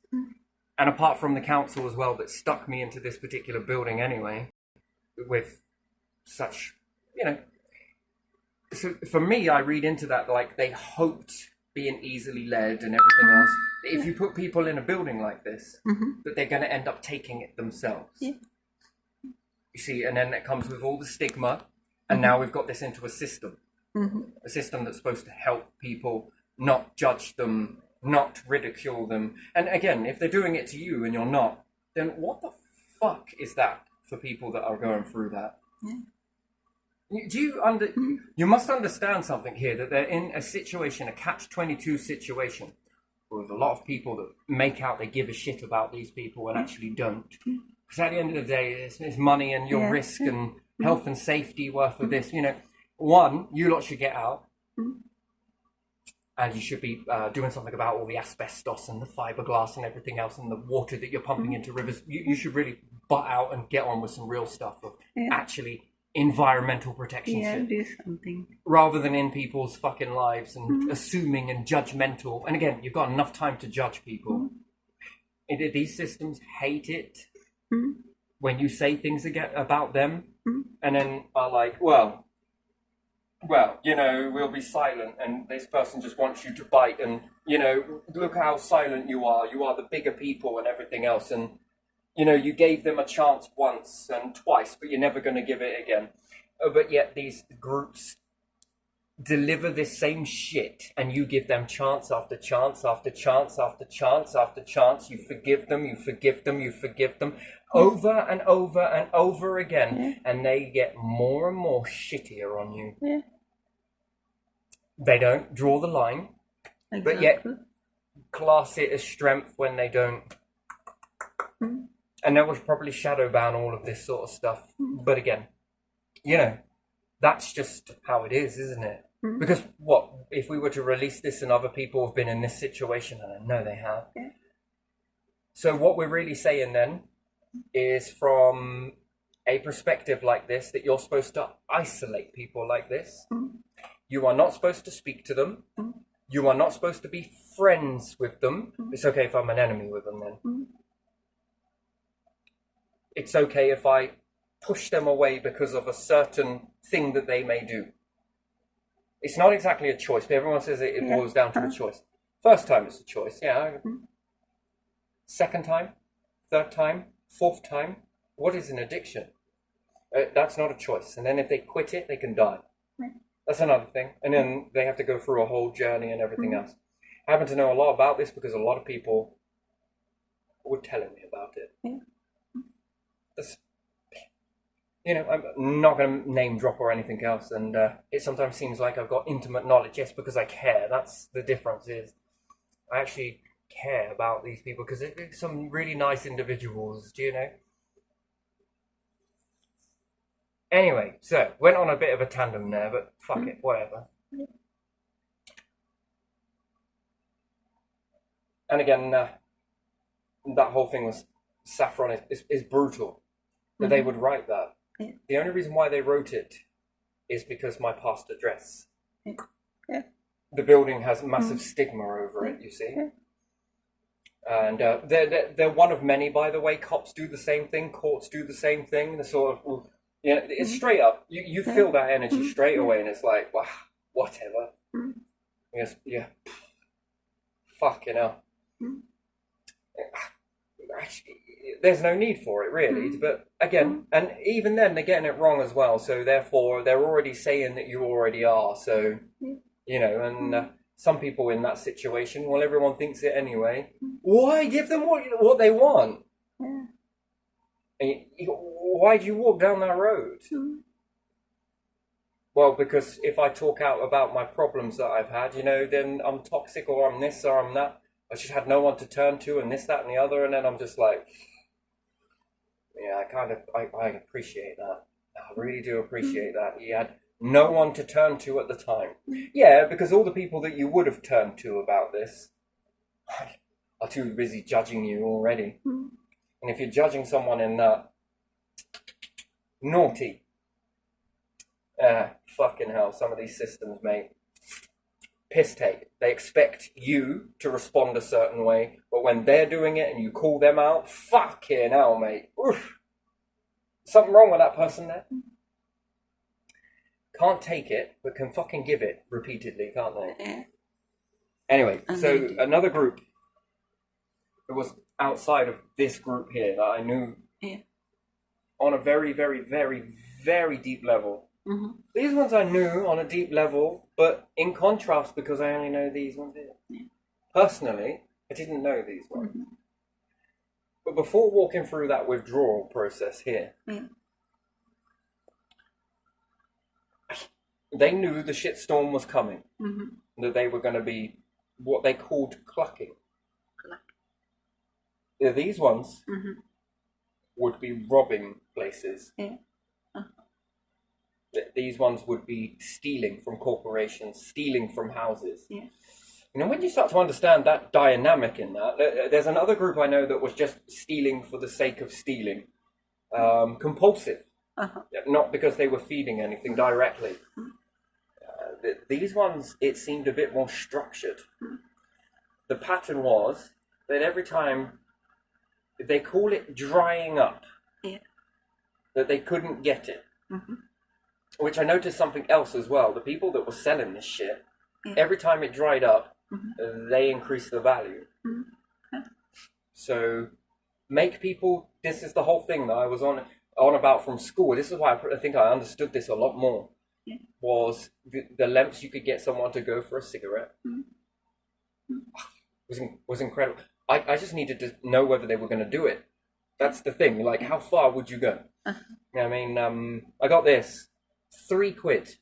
And apart from the council as well that stuck me into this particular building anyway, with such, you know. So for me, I read into that like they hoped being easily led and everything else. If you put people in a building like this, that they're going to end up taking it themselves. Yeah. You see, and then it comes with all the stigma, and now we've got this into a system. A system that's supposed to help people, not judge them, not ridicule them. And again, if they're doing it to you and you're not, then what the fuck is that for people that are going through that? Do you you must understand something here, that they're in a situation, a catch-22 situation, with a lot of people that make out they give a shit about these people and actually don't. Because at the end of the day, it's money and your risk and health and safety worth of this. You know, one, you lot should get out. And you should be doing something about all the asbestos and the fiberglass and everything else and the water that you're pumping into rivers. You should really butt out and get on with some real stuff of actually environmental protection shit. Do something. Rather than in people's fucking lives and assuming and judgmental. And again, you've got enough time to judge people. These systems hate it when you say things again about them and then are like, well, you know, we'll be silent and this person just wants you to bite and, you know, look how silent you are the bigger people and everything else. And, you know, you gave them a chance once and twice, but you're never going to give it again. But yet these groups deliver this same shit and you give them chance after chance after chance after chance after chance. You forgive them, you forgive them, you forgive them over and over and over again. And they get more and more shittier on you. They don't draw the line, but yet class it as strength when they don't. And they will probably shadow ban all of this sort of stuff. But again, you know, that's just how it is, isn't it? Because what if we were to release this and other people have been in this situation, and I know they have. So what we're really saying then is, from a perspective like this, that you're supposed to isolate people like this. You are not supposed to speak to them. You are not supposed to be friends with them. It's okay if I'm an enemy with them then. It's okay if I push them away because of a certain thing that they may do. It's not exactly a choice, but everyone says it boils down to a choice. First time it's a choice, Second time, third time, fourth time. What is an addiction? That's not a choice. And then if they quit it, they can die. That's another thing. And then they have to go through a whole journey and everything else. I happen to know a lot about this because a lot of people were telling me about it. That's, you know, I'm not going to name drop or anything else. And it sometimes seems like I've got intimate knowledge, yes, because I care. That's the difference, is I actually care about these people because they're some really nice individuals, do you know? Anyway, so went on a bit of a tandem there, but fuck it, whatever. And again, that whole thing was Saffron is brutal that they would write that. The only reason why they wrote it is because my past address. The building has massive stigma over it, you see. And they're one of many, by the way. Cops do the same thing. Courts do the same thing. The sort of, it's straight up. You feel that energy straight away, and it's like, wow, whatever. Yes, fucking hell. Actually, there's no need for it, really. But again, and even then, they're getting it wrong as well. So therefore, they're already saying that you already are. So, you know, and some people in that situation, well, everyone thinks it anyway. Why give them what they want? And why do you walk down that road? Well, because if I talk out about my problems that I've had, you know, then I'm toxic, or I'm this, or I'm that. I just had no one to turn to, and this, that, and the other, and then I'm just like, yeah, I appreciate that. I really do appreciate that. You had no one to turn to at the time. Yeah, because all the people that you would have turned to about this, are too busy judging you already. And if you're judging someone in that, naughty. Fucking hell, some of these systems, mate. Piss take. They expect you to respond a certain way, but when they're doing it and you call them out, fucking hell, mate. Oof. Something wrong with that person there. Can't take it, but can fucking give it repeatedly, can't they? Yeah. Anyway, so another group that was outside of this group here that I knew on a very, very, very, very deep level. These ones I knew on a deep level, but in contrast, because I only know these ones here. Personally, I didn't know these ones. But before walking through that withdrawal process here, they knew the shitstorm was coming. That they were going to be what they called clucking. These ones would be robbing places. These ones would be stealing from corporations, stealing from houses. You know, when you start to understand that dynamic in that, there's another group I know that was just stealing for the sake of stealing. Compulsive. Not because they were feeding anything directly. These ones, it seemed a bit more structured. The pattern was that every time, they call it drying up, that they couldn't get it. Which I noticed something else as well. The people that were selling this shit, every time it dried up, they increased the value. So make people, this is the whole thing that I was on about from school. This is why I think I understood this a lot more. Was the lengths you could get someone to go for a cigarette was incredible. I just needed to know whether they were going to do it. That's the thing. Like, how far would you go? I mean, I got this. £3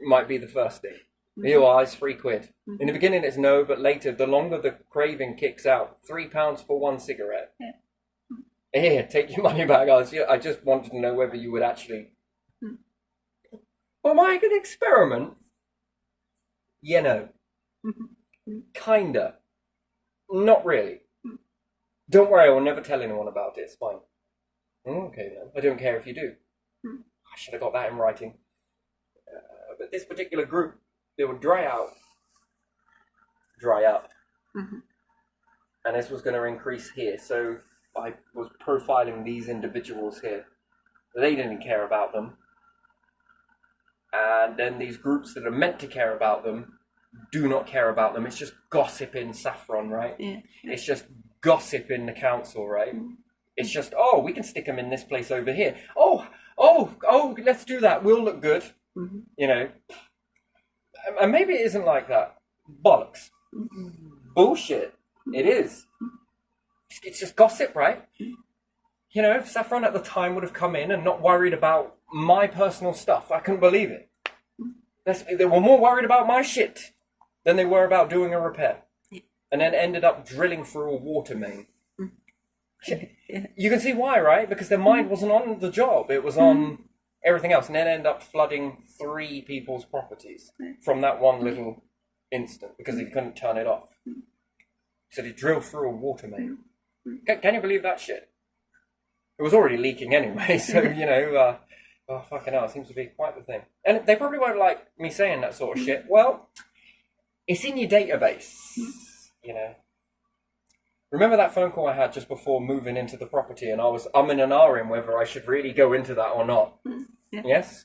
might be the first thing. Here you are, it's £3. In the beginning it's no, but later, the longer the craving kicks out, £3 for one cigarette. Here, take your money back. I just wanted to know whether you would actually... Well, am I an experiment? You know. Kinda. Not really. Don't worry, I will never tell anyone about it. It's fine. Okay then. I don't care if you do. I should have got that in writing. But this particular group, they would dry up. And this was going to increase here. So I was profiling these individuals here. They didn't care about them. And then these groups that are meant to care about them do not care about them. It's just gossip in Saffron, right? It's just gossip in the council, right? It's just, oh, we can stick them in this place over here. Oh, let's do that. We'll look good. You know. And maybe it isn't like that. Bollocks. Bullshit. It is. It's just gossip, right? You know, if Saffron at the time would have come in and not worried about my personal stuff, I couldn't believe it. They were more worried about my shit than they were about doing a repair. And then ended up drilling through a water main. You can see why, right? Because their mind wasn't on the job. It was on everything else. And then ended up flooding 3 people's properties from that one little instant because they couldn't turn it off. So they drilled through a water main. Can you believe that shit? It was already leaking anyway, so, you know, oh, fucking hell, it seems to be quite the thing. And they probably won't like me saying that sort of shit. Well, it's in your database, you know. Remember that phone call I had just before moving into the property and I was umming and ahhing whether I should really go into that or not? Yes?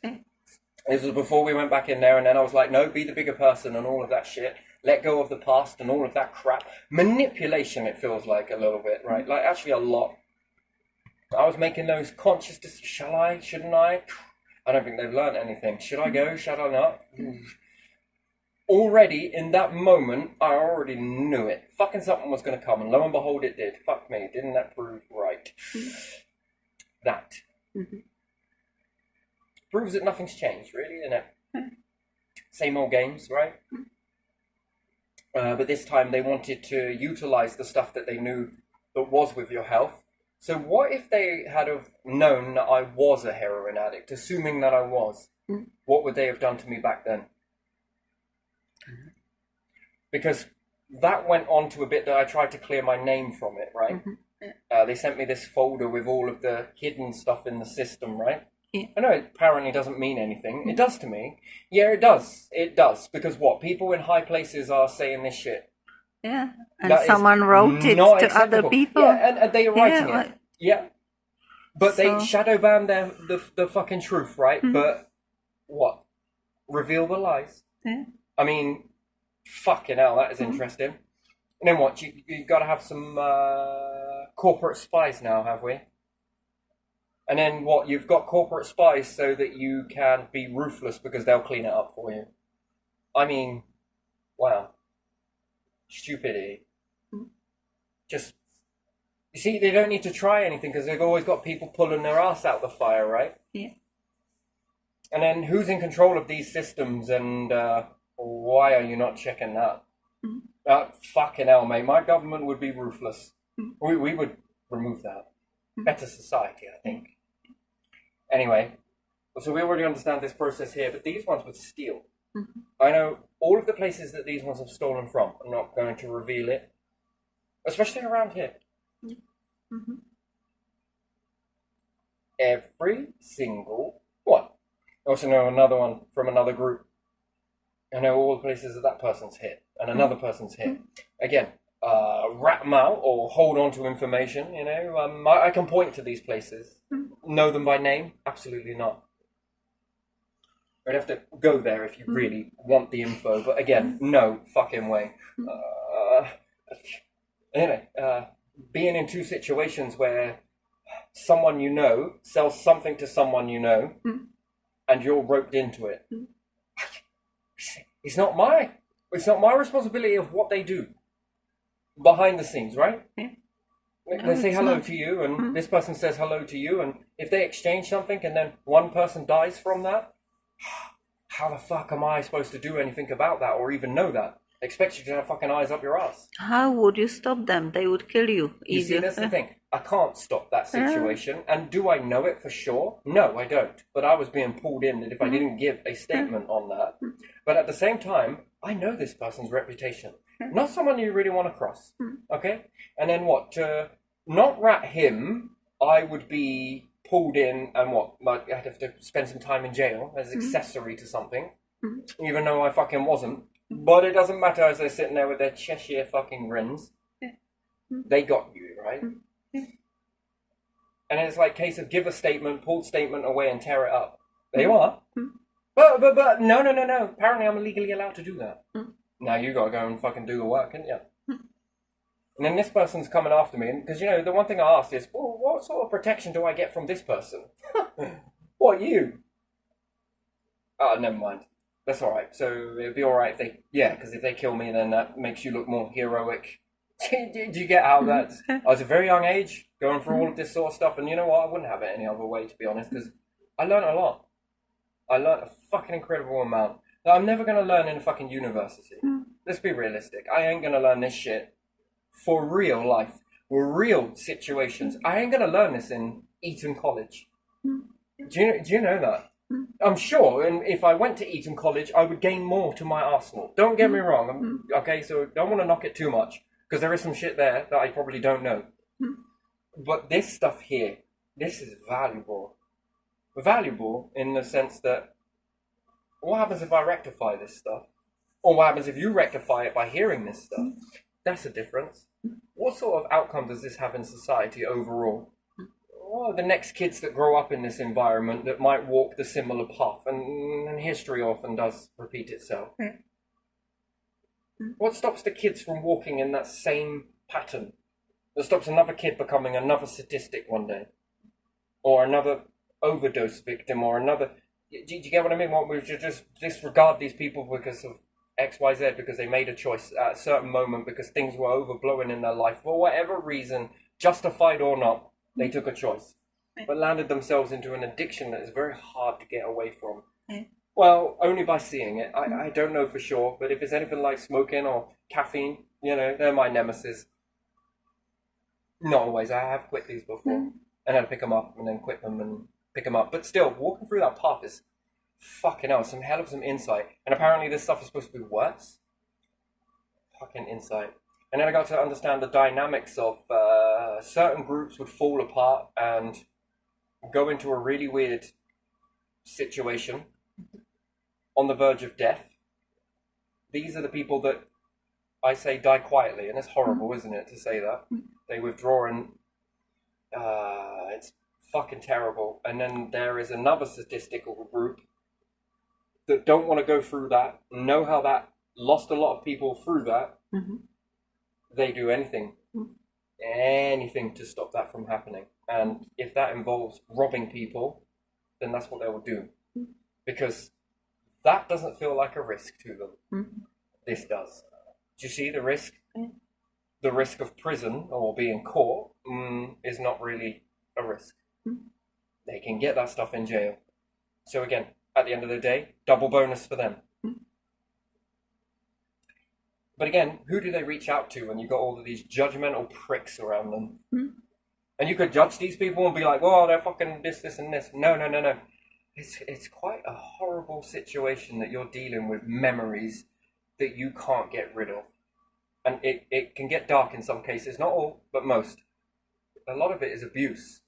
This was before we went back in there and then I was like, no, be the bigger person and all of that shit. Let go of the past and all of that crap. Manipulation, it feels like a little bit, right? Like, actually a lot. I was making those conscious decisions. Shall I? Shouldn't I? I don't think they've learned anything. Should I go? Should I not? Already, in that moment, I already knew it. Fucking something was going to come, and lo and behold, it did. Fuck me. Didn't that prove right? That. Proves that nothing's changed, really, isn't it? Same old games, right? But this time, they wanted to utilize the stuff that they knew that was with your health. So what if they had have known that I was a heroin addict, assuming that I was? What would they have done to me back then? Because that went on to a bit that I tried to clear my name from it, right? They sent me this folder with all of the hidden stuff in the system, right? Yeah. I know it apparently doesn't mean anything. It does to me. Yeah, it does. It does. Because what? People in high places are saying this shit. Yeah. And That is someone wrote it not to other acceptable. people. Yeah, and they are writing Yeah, it. Yeah. But they So- shadow ban the fucking truth, right? But what? Reveal the lies. Yeah. I mean, fucking hell, that is interesting. And then what? You got to have some corporate spies now, have we? And then what? You've got corporate spies so that you can be ruthless because they'll clean it up for you. I mean, wow. Stupidity. Just, you see, they don't need to try anything because they've always got people pulling their ass out the fire, right? Yeah. And then who's in control of these systems and why are you not checking that? Fucking hell, mate. My government would be ruthless. We would remove that. Better society, I think. Anyway, so we already understand this process here, but these ones would steal. I know all of the places that these ones have stolen from. I'm not going to reveal it. Especially around here. Every single one. I also know another one from another group. I know all the places that person's hit, and another person's hit. Again, rat them out or hold on to information, you know. I can point to these places. Know them by name? Absolutely not. I'd have to go there if you really want the info, but again, no fucking way. Anyway, being in two situations where someone you know sells something to someone you know, and you're roped into it. It's not my responsibility of what they do behind the scenes, right? They say hello to you, and this person says hello to you, and if they exchange something and then one person dies from that, how the fuck am I supposed to do anything about that or even know that? I expect you to have fucking eyes up your ass. How would you stop them? They would kill you. You see, that's the thing. I can't stop that situation. And do I know it for sure? No, I don't. But I was being pulled in that if I didn't give a statement on that. But at the same time, I know this person's reputation. Not someone you really want to cross. Okay? And then what? To not rat him, I would be pulled in and what? I'd have to spend some time in jail as accessory to something. Even though I fucking wasn't. But it doesn't matter as they're sitting there with their Cheshire fucking grins. They got you, right? And it's like case of give a statement, pull statement away and tear it up. There you are. But no. Apparently I'm legally allowed to do that. Now you gotta go and fucking do the work, ain't you? And then this person's coming after me, because you know the one thing I asked is, well, what sort of protection do I get from this person? What, you? Oh, never mind. That's all right. So it'd be all right if they, because if they kill me, then that makes you look more heroic. Do you get how that's? I was a very young age going through all of this sort of stuff, and you know what? I wouldn't have it any other way, to be honest, because I learned a lot. I learned a fucking incredible amount that I'm never gonna learn in a fucking university. Let's be realistic. I ain't gonna learn this shit for real life, for real situations. I ain't gonna learn this in Eton College. Do you know that? I'm sure, and if I went to Eton College, I would gain more to my arsenal. Don't get me wrong, okay, so don't want to knock it too much, because there is some shit there that I probably don't know. But this stuff here, this is valuable. Valuable in the sense that, what happens if I rectify this stuff? Or what happens if you rectify it by hearing this stuff? That's a difference. What sort of outcome does this have in society overall? Well, the next kids that grow up in this environment that might walk the similar path, and history often does repeat itself. What stops the kids from walking in that same pattern? That stops another kid becoming another statistic one day? Or another overdose victim, or another... Do you get what I mean? What, we should just disregard these people because of X, Y, Z, because they made a choice at a certain moment, because things were overblowing in their life, for whatever reason, justified or not. They took a choice, but landed themselves into an addiction that is very hard to get away from. Well, only by seeing it. I don't know for sure, but if it's anything like smoking or caffeine, you know, they're my nemesis. Not always. I have quit these before, and I'd pick them up and then quit them and pick them up. But still, walking through that path is fucking hell, some hell of some insight. And apparently this stuff is supposed to be worse. fucking insight. And then I got to understand the dynamics of certain groups would fall apart and go into a really weird situation on the verge of death. These are the people that I say die quietly, and it's horrible, isn't it, to say that? They withdraw and it's fucking terrible. And then there is another statistical group that don't want to go through that, know how that lost a lot of people through that. They do anything to stop that from happening. And if that involves robbing people, then that's what they will do. Because that doesn't feel like a risk to them. This does. Do you see the risk? The risk of prison or being caught is not really a risk. They can get that stuff in jail. So again, at the end of the day, double bonus for them. But again, who do they reach out to when you've got all of these judgmental pricks around them? And you could judge these people and be like, well, they're fucking this, and this. No. It's quite a horrible situation that you're dealing with memories that you can't get rid of. And it can get dark in some cases, not all, but most. A lot of it is abuse.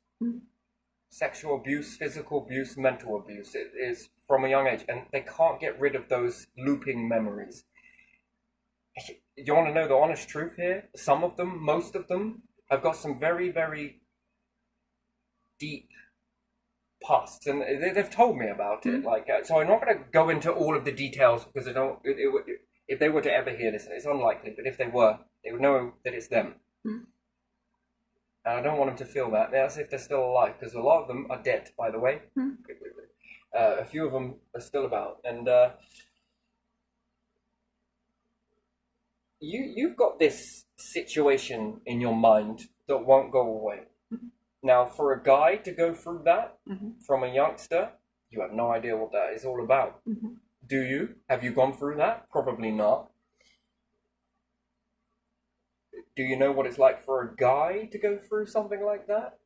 Sexual abuse, physical abuse, mental abuse. It is from a young age. And they can't get rid of those looping memories. You want to know the honest truth here? Some of them, most of them, have got some very, very deep pasts. And they've told me about it. So I'm not going to go into all of the details because I don't... If they were to ever hear this, and it's unlikely, but if they were, they would know that it's them. And I don't want them to feel that. That's if they're still alive, because a lot of them are dead, by the way. A few of them are still about. And you've got this situation in your mind that won't go away. Now, for a guy to go through that from a youngster, you have no idea what that is all about. Do you? Have you gone through that? Probably not. Do you know what it's like for a guy to go through something like that?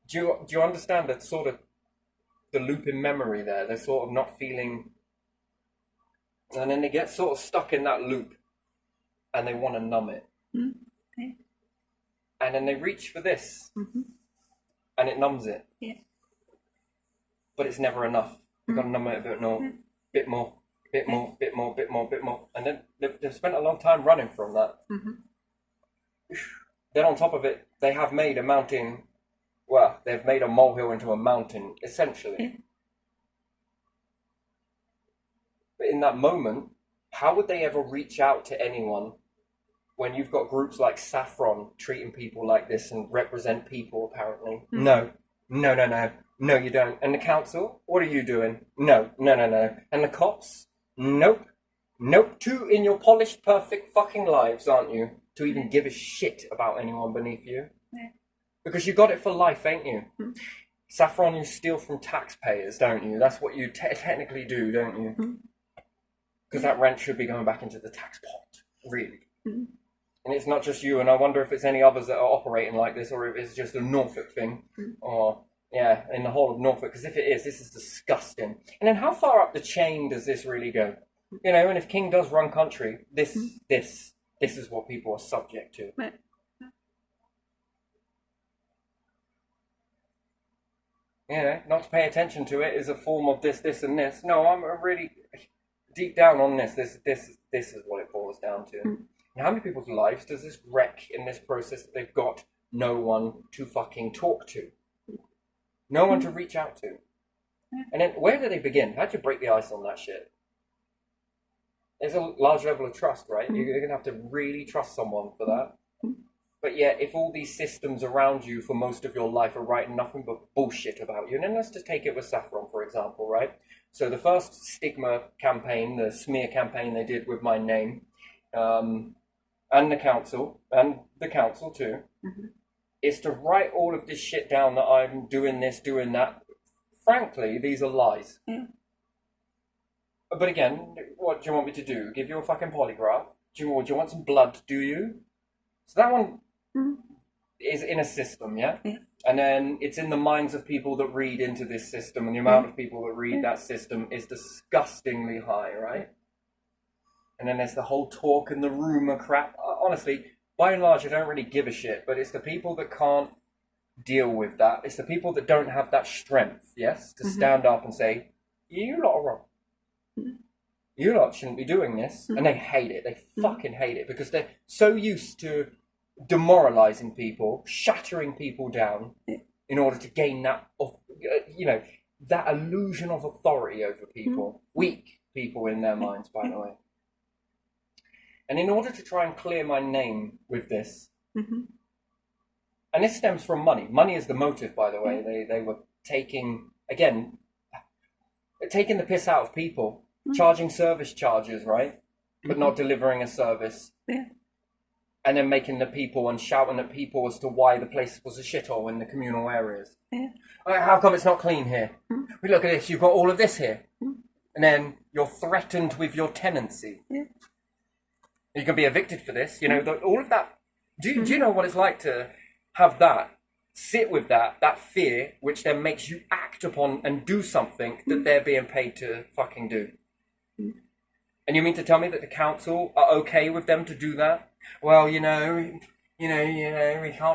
Do you understand that sort of the loop in memory there? They're sort of not feeling... And then they get sort of stuck in that loop and they want to numb it. And then they reach for this and it numbs it. But it's never enough. You've got to numb it a bit more. Bit more, and then they've spent a long time running from that. Then on top of it, they have made a mountain. Well, they've made a molehill into a mountain, essentially. But in that moment, how would they ever reach out to anyone when you've got groups like Saffron treating people like this and represent people? Apparently, no. No, you don't. And the council? What are you doing? No. And the cops? Nope. Too in your polished, perfect fucking lives, aren't you? To even give a shit about anyone beneath you. Because you got it for life, ain't you? Saffron, you steal from taxpayers, don't you? That's what you technically do, don't you? Because that rent should be going back into the tax pot, really. And it's not just you, and I wonder if it's any others that are operating like this, or if it's just a Norfolk thing, or... Yeah, in the whole of Norfolk, because if it is, this is disgusting. And then how far up the chain does this really go? You know, and if King does run country, this is what people are subject to. You know, not to pay attention to it is a form of this, and this. No, I'm really deep down on this. This is what it boils down to. And how many people's lives does this wreck in this process that they've got no one to fucking talk to? No one to reach out to. And then where do they begin? How do you break the ice on that shit? There's a large level of trust, right? You're going to have to really trust someone for that. But yeah, if all these systems around you for most of your life are writing nothing but bullshit about you, and then let's just take it with Saffron, for example, right? So the first stigma campaign, the smear campaign they did with my name, and the council too, is to write all of this shit down that I'm doing this, doing that. Frankly, these are lies. But again, what do you want me to do? Give you a fucking polygraph? Do you want some blood, do you? So that one is in a system, yeah? And then it's in the minds of people that read into this system, and the amount of people that read that system is disgustingly high, right? And then there's the whole talk and the rumor crap. Honestly, by and large, I don't really give a shit. But it's the people that can't deal with that. It's the people that don't have that strength, yes, to stand up and say, you lot are wrong. You lot shouldn't be doing this. And they hate it. They fucking hate it because they're so used to demoralizing people, shattering people down in order to gain that, that illusion of authority over people. Weak people in their minds, by the way. And in order to try and clear my name with this, and this stems from money. Money is the motive, by the way. They were taking the piss out of people, charging service charges, right? But not delivering a service. Yeah. And then making the people and shouting at people as to why the place was a shithole in the communal areas. Yeah. How come it's not clean here? We look at this, you've got all of this here. And then you're threatened with your tenancy. Yeah. You can be evicted for this, all of that. Do you know what it's like to have that, sit with that fear, which then makes you act upon and do something that they're being paid to fucking do? And you mean to tell me that the council are okay with them to do that? Well, we can't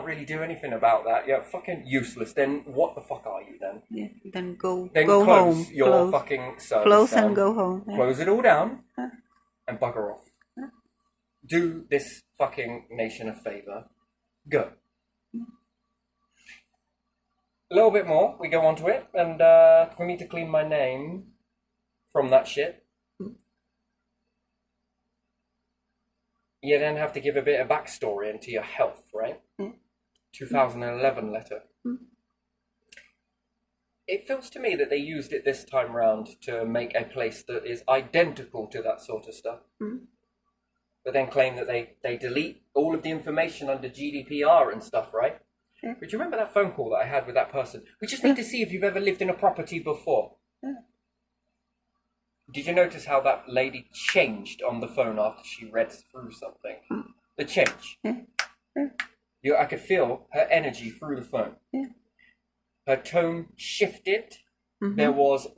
really do anything about that. Yeah, fucking useless. Then what the fuck are you then? Yeah. Then go close home. your fucking service Close down. and go home. Yeah. Close it all down and bugger off. Do this fucking nation a favour. Go. A little bit more, we go on to it, and for me to clean my name from that shit, you then have to give a bit of backstory into your health, right? 2011 letter. It feels to me that they used it this time round to make a place that is identical to that sort of stuff. But then claim that they delete all of the information under GDPR and stuff, right? Yeah. But do you remember that phone call that I had with that person? We just need to see if you've ever lived in a property before. Did you notice how that lady changed on the phone after she read through something? The change. I could feel her energy through the phone. Her tone shifted. There was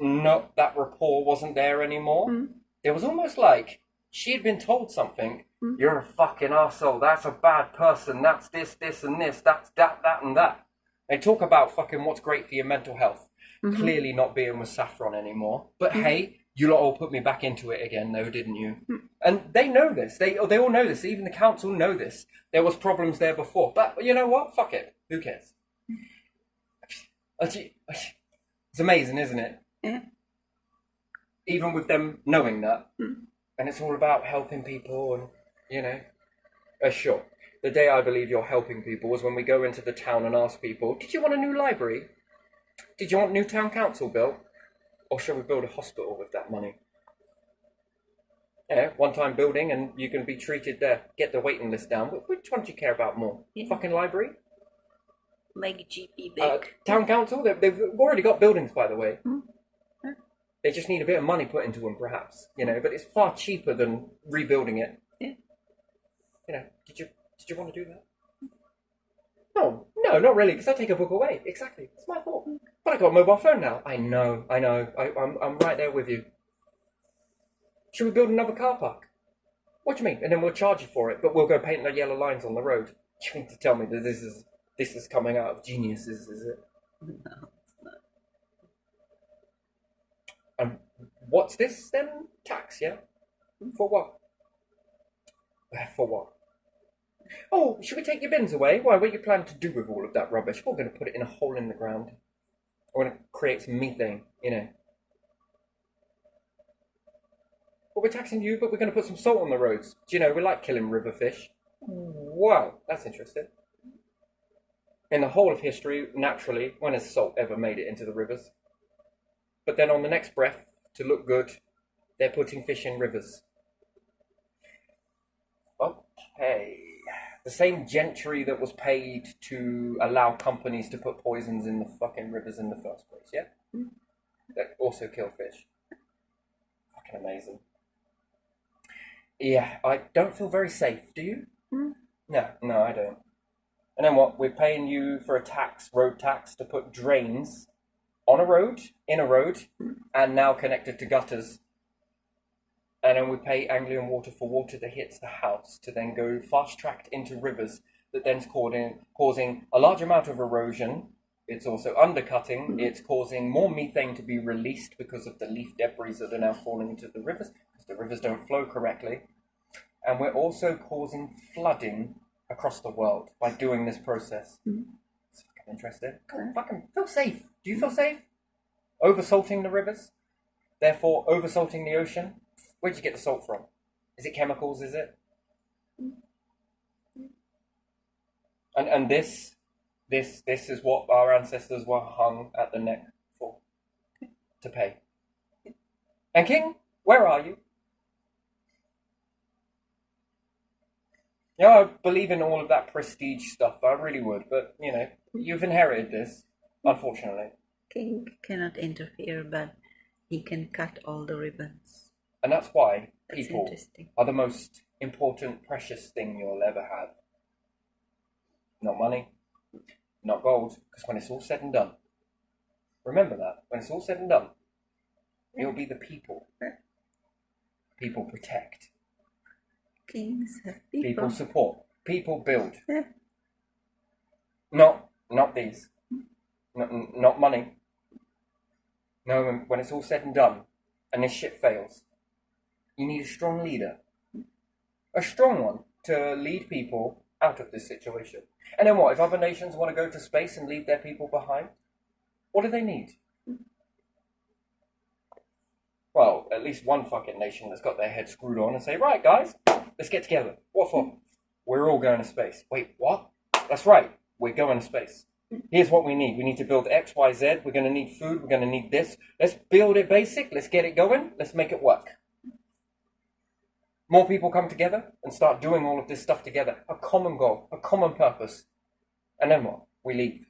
that rapport wasn't there anymore. It was almost like she had been told something. You're a fucking arsehole. That's a bad person. That's this, and this. That's that, and that. They talk about fucking what's great for your mental health. Clearly not being with Saffron anymore. But hey, you lot all put me back into it again, though, didn't you? And they know this. They all know this. Even the council know this. There was problems there before. But you know what? Fuck it. Who cares? It's amazing, isn't it? Yeah. Even with them knowing that. And it's all about helping people and, sure. The day I believe you're helping people was when we go into the town and ask people, did you want a new library? Did you want new town council built? Or shall we build a hospital with that money? One-time building and you can be treated there. Get the waiting list down. Which one do you care about more? Fucking library? Make GP big. Town council? They've already got buildings, by the way. They just need a bit of money put into them, perhaps. But it's far cheaper than rebuilding it. Did you want to do that? No, not really, because I take a book away. Exactly, it's my fault. But I got a mobile phone now. I know. I'm right there with you. Should we build another car park? What do you mean? And then we'll charge you for it, but we'll go paint the yellow lines on the road. You mean to tell me that this is coming out of geniuses, is it? No, it's not. And what's this then? Tax, yeah? For what? For what? Oh, should we take your bins away? Why, what are you planning to do with all of that rubbish? We're going to put it in a hole in the ground. We're going to create some methane, Well, we're taxing you, but we're going to put some salt on the roads. Do you know, we like killing river fish. Wow, that's interesting. In the whole of history, naturally, when has salt ever made it into the rivers? But then on the next breath, to look good, they're putting fish in rivers. Okay. The same gentry that was paid to allow companies to put poisons in the fucking rivers in the first place, yeah? That also kill fish. Fucking amazing. Yeah, I don't feel very safe, do you? No, I don't. And then what? We're paying you for a road tax, to put drains on a road, in a road, and now connected to gutters. And then we pay Anglian Water for water that hits the house to then go fast-tracked into rivers that then's causing a large amount of erosion. It's also undercutting. It's causing more methane to be released because of the leaf debris that are now falling into the rivers, because the rivers don't flow correctly. And we're also causing flooding across the world by doing this process. It's fucking interesting. Fucking feel safe. Do you feel safe? Oversalting the rivers, therefore oversalting the ocean. Where'd you get the salt from? Is it chemicals, is it? And this is what our ancestors were hung at the neck for, to pay. And King, where are you? I believe in all of that prestige stuff. I really would, but you've inherited this, unfortunately. King cannot interfere, but he can cut all the ribbons. And that's why That's people interesting. are the most important, precious thing you'll ever have. Not money, not gold, because when it's all said and done, remember that, when it's all said and done, it'll be the people. People protect. Kings have people. People support. People build. Yeah. Not these. Not money. No, when it's all said and done, and this shit fails, you need a strong leader. A strong one to lead people out of this situation. And then what? If other nations want to go to space and leave their people behind, what do they need? Well, at least one fucking nation that's got their head screwed on and say, right, guys, let's get together. What for? We're all going to space. Wait, what? That's right. We're going to space. Here's what we need. We need to build X, Y, Z. We're going to need food. We're going to need this. Let's build it basic. Let's get it going. Let's make it work. More people come together and start doing all of this stuff together. A common goal, a common purpose. And then what? We leave.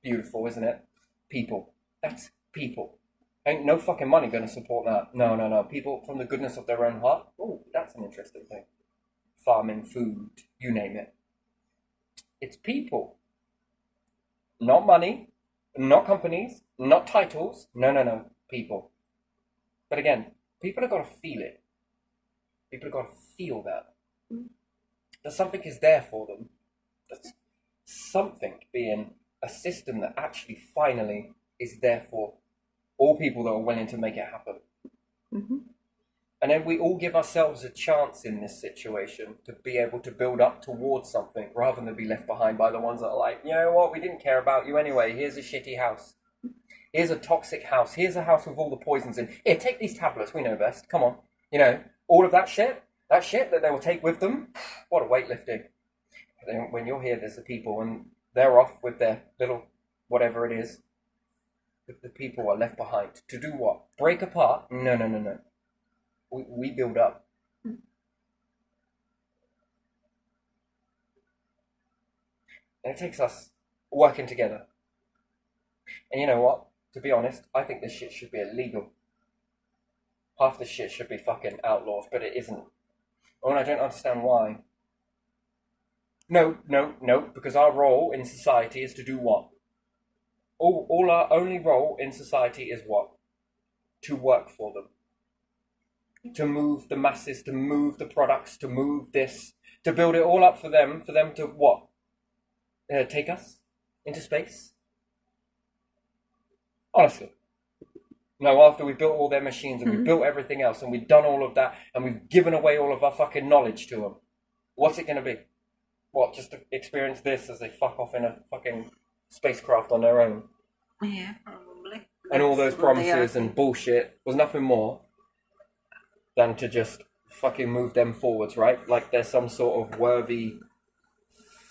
Beautiful, isn't it? People. That's people. Ain't no fucking money going to support that. No. People from the goodness of their own heart. Oh, that's an interesting thing. Farming, food, you name it. It's people. Not money, not companies, not titles. No. People. But again, people have got to feel it. People have got to feel that. That something is there for them. That's something being a system that actually finally is there for all people that are willing to make it happen. Mm-hmm. And then we all give ourselves a chance in this situation to be able to build up towards something rather than be left behind by the ones that are like, you know what, we didn't care about you anyway. Here's a shitty house. Here's a toxic house. Here's a house with all the poisons in. Here, take these tablets. We know best. Come on. All of that shit that they will take with them. What a weightlifting. When you're here, there's the people and they're off with their little whatever it is. The people are left behind. To do what? Break apart? No. We build up. And it takes us working together. And you know what? To be honest, I think this shit should be illegal. Half the shit should be fucking outlawed, but it isn't. Oh, and I don't understand why. No, because our role in society is to do what? All our only role in society is what? To work for them. To move the masses, to move the products, to move this, to build it all up for them to what? Take us into space? Honestly. No, after we built all their machines and we built everything else and we've done all of that and we've given away all of our fucking knowledge to them, what's it going to be? What, just to experience this as they fuck off in a fucking spacecraft on their own? Yeah, probably. And all those promises and bullshit was nothing more than to just fucking move them forwards, right? Like there's some sort of worthy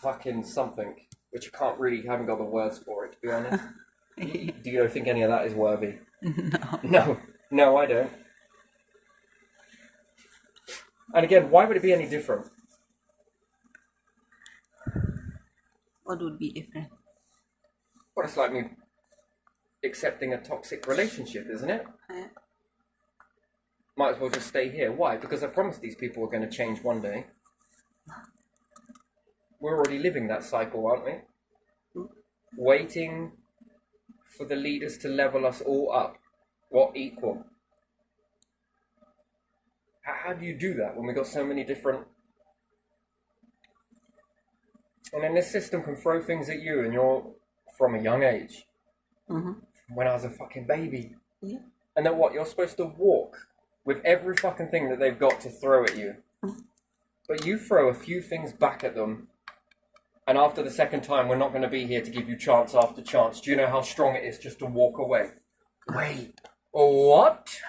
fucking something, which I haven't got the words for it, to be honest. Do you think any of that is worthy? No, I don't. And again, why would it be any different? What would be different? Well, it's like me accepting a toxic relationship, isn't it? Yeah. Might as well just stay here. Why? Because I promised these people were going to change one day. We're already living that cycle, aren't we? Waiting for the leaders to level us all up. What? Equal. How do you do that when we've got so many different... And then this system can throw things at you and you're from a young age. Mm-hmm. When I was a fucking baby. Yeah. And then what? You're supposed to walk with every fucking thing that they've got to throw at you. But you throw a few things back at them, and after the second time, we're not going to be here to give you chance after chance. Do you know how strong it is just to walk away? Wait, what?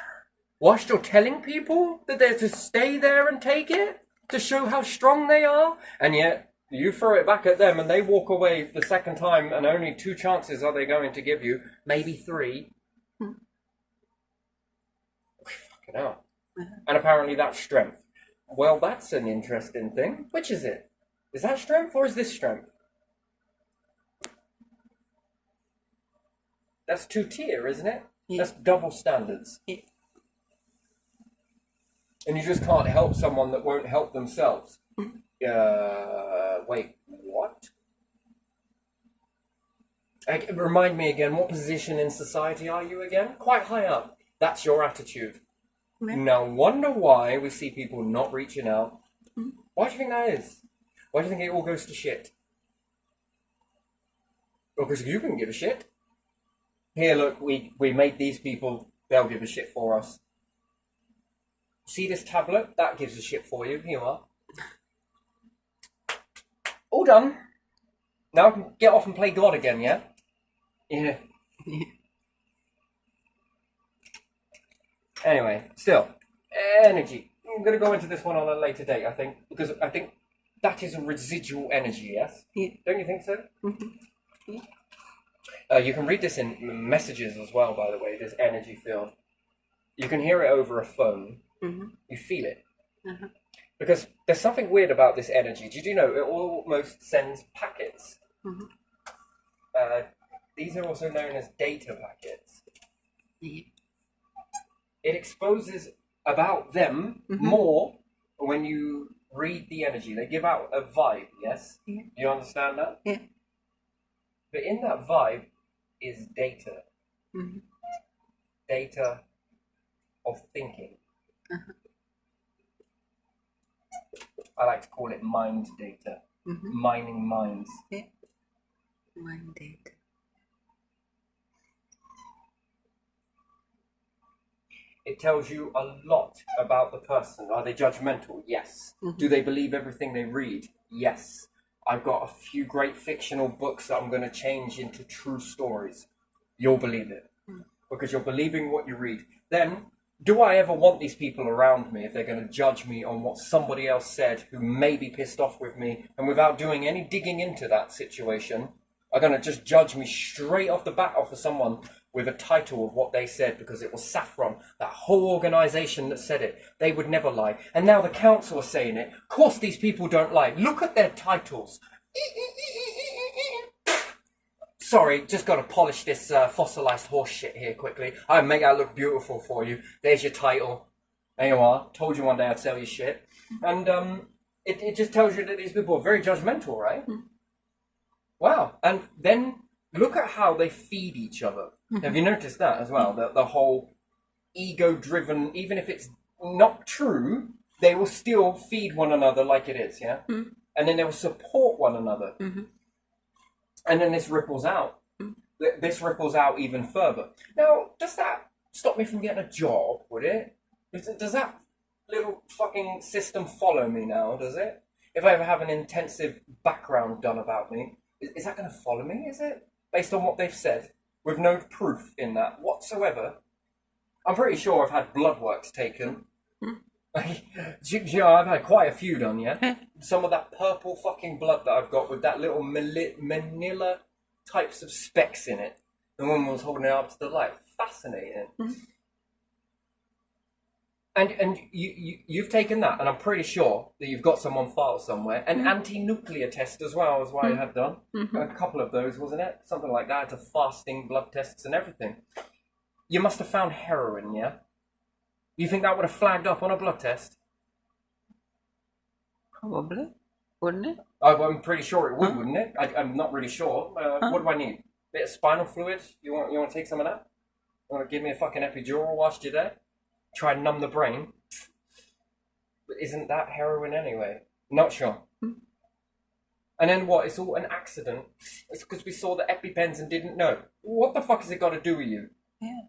Whilst you're telling people that they're to stay there and take it? To show how strong they are? And yet, you throw it back at them and they walk away the second time, and only 2 chances are they going to give you, maybe 3. Fucking hell. And apparently that's strength. Well, that's an interesting thing. Which is it? Is that strength or is this strength? That's 2-tier, isn't it? Yeah. That's double standards. Yeah. And you just can't help someone that won't help themselves. Wait, what? Remind me again, what position in society are you again? Quite high up. That's your attitude. Now, wonder why we see people not reaching out. Why do you think that is? Why do you think it all goes to shit? Well, because you can give a shit. Here, look, we made these people, they'll give a shit for us. See this tablet? That gives a shit for you. Here you are. All done. Now I can get off and play God again, yeah? Yeah. Anyway, still, energy. I'm going to go into this one on a later date, I think, because I think that is a residual energy, yes? Yeah. Don't you think so? Mm-hmm. Yeah. You can read this in messages as well, by the way, this energy field. You can hear it over a phone. Mm-hmm. You feel it. Uh-huh. Because there's something weird about this energy. Did you know it almost sends packets? Mm-hmm. These are also known as data packets. Yeah. It exposes about them more when you read the energy. They give out a vibe, yes? Yeah. Do you understand that? Yeah. But in that vibe is data. Mm-hmm. Data of thinking. Uh-huh. I like to call it mind data. Mm-hmm. Mining minds. Yeah. Mind data. It tells you a lot about the person. Are they judgmental? Yes. Mm-hmm. Do they believe everything they read? Yes. I've got a few great fictional books that I'm going to change into true stories. You'll believe it. Because you're believing what you read. Then, do I ever want these people around me if they're going to judge me on what somebody else said who may be pissed off with me, and without doing any digging into that situation, are going to just judge me straight off the bat off of someone with a title of what they said because it was Saffron, that whole organisation that said it. They would never lie. And now the council are saying it. Of course these people don't lie. Look at their titles. Sorry, just got to polish this fossilised horse shit here quickly. I make that look beautiful for you. There's your title. There you are. Told you one day I'd sell you shit. And it just tells you that these people are very judgmental, right? Wow. And then look at how they feed each other. Have you noticed that as well? The whole ego-driven, even if it's not true, they will still feed one another like it is, yeah? And then they will support one another. And then this ripples out. This ripples out even further. Now, does that stop me from getting a job, would it? Does that little fucking system follow me now, does it? If I ever have an intensive background done about me, is that going to follow me, is it? Based on what they've said, with no proof in that whatsoever. I'm pretty sure I've had blood works taken. You know, I've had quite a few done, yeah? Some of that purple fucking blood that I've got with that little manila types of specks in it. The woman was holding it up to the light. Fascinating. And you've taken that, and I'm pretty sure that you've got some on file somewhere. An anti-nuclear test as well is what I had done. A couple of those, wasn't it? Something like that, to fasting blood tests and everything. You must have found heroin, yeah? You think that would have flagged up on a blood test? Probably. Wouldn't it? I'm pretty sure it would, wouldn't it? I'm not really sure. What do I need? Bit of spinal fluid? You want to take some of that? You want to give me a fucking epidural whilst you're there? Try and numb the brain? But isn't that heroin anyway? Not sure. And then what? It's all an accident. It's because we saw the EpiPens and didn't know. What the fuck has it got to do with you? Yeah.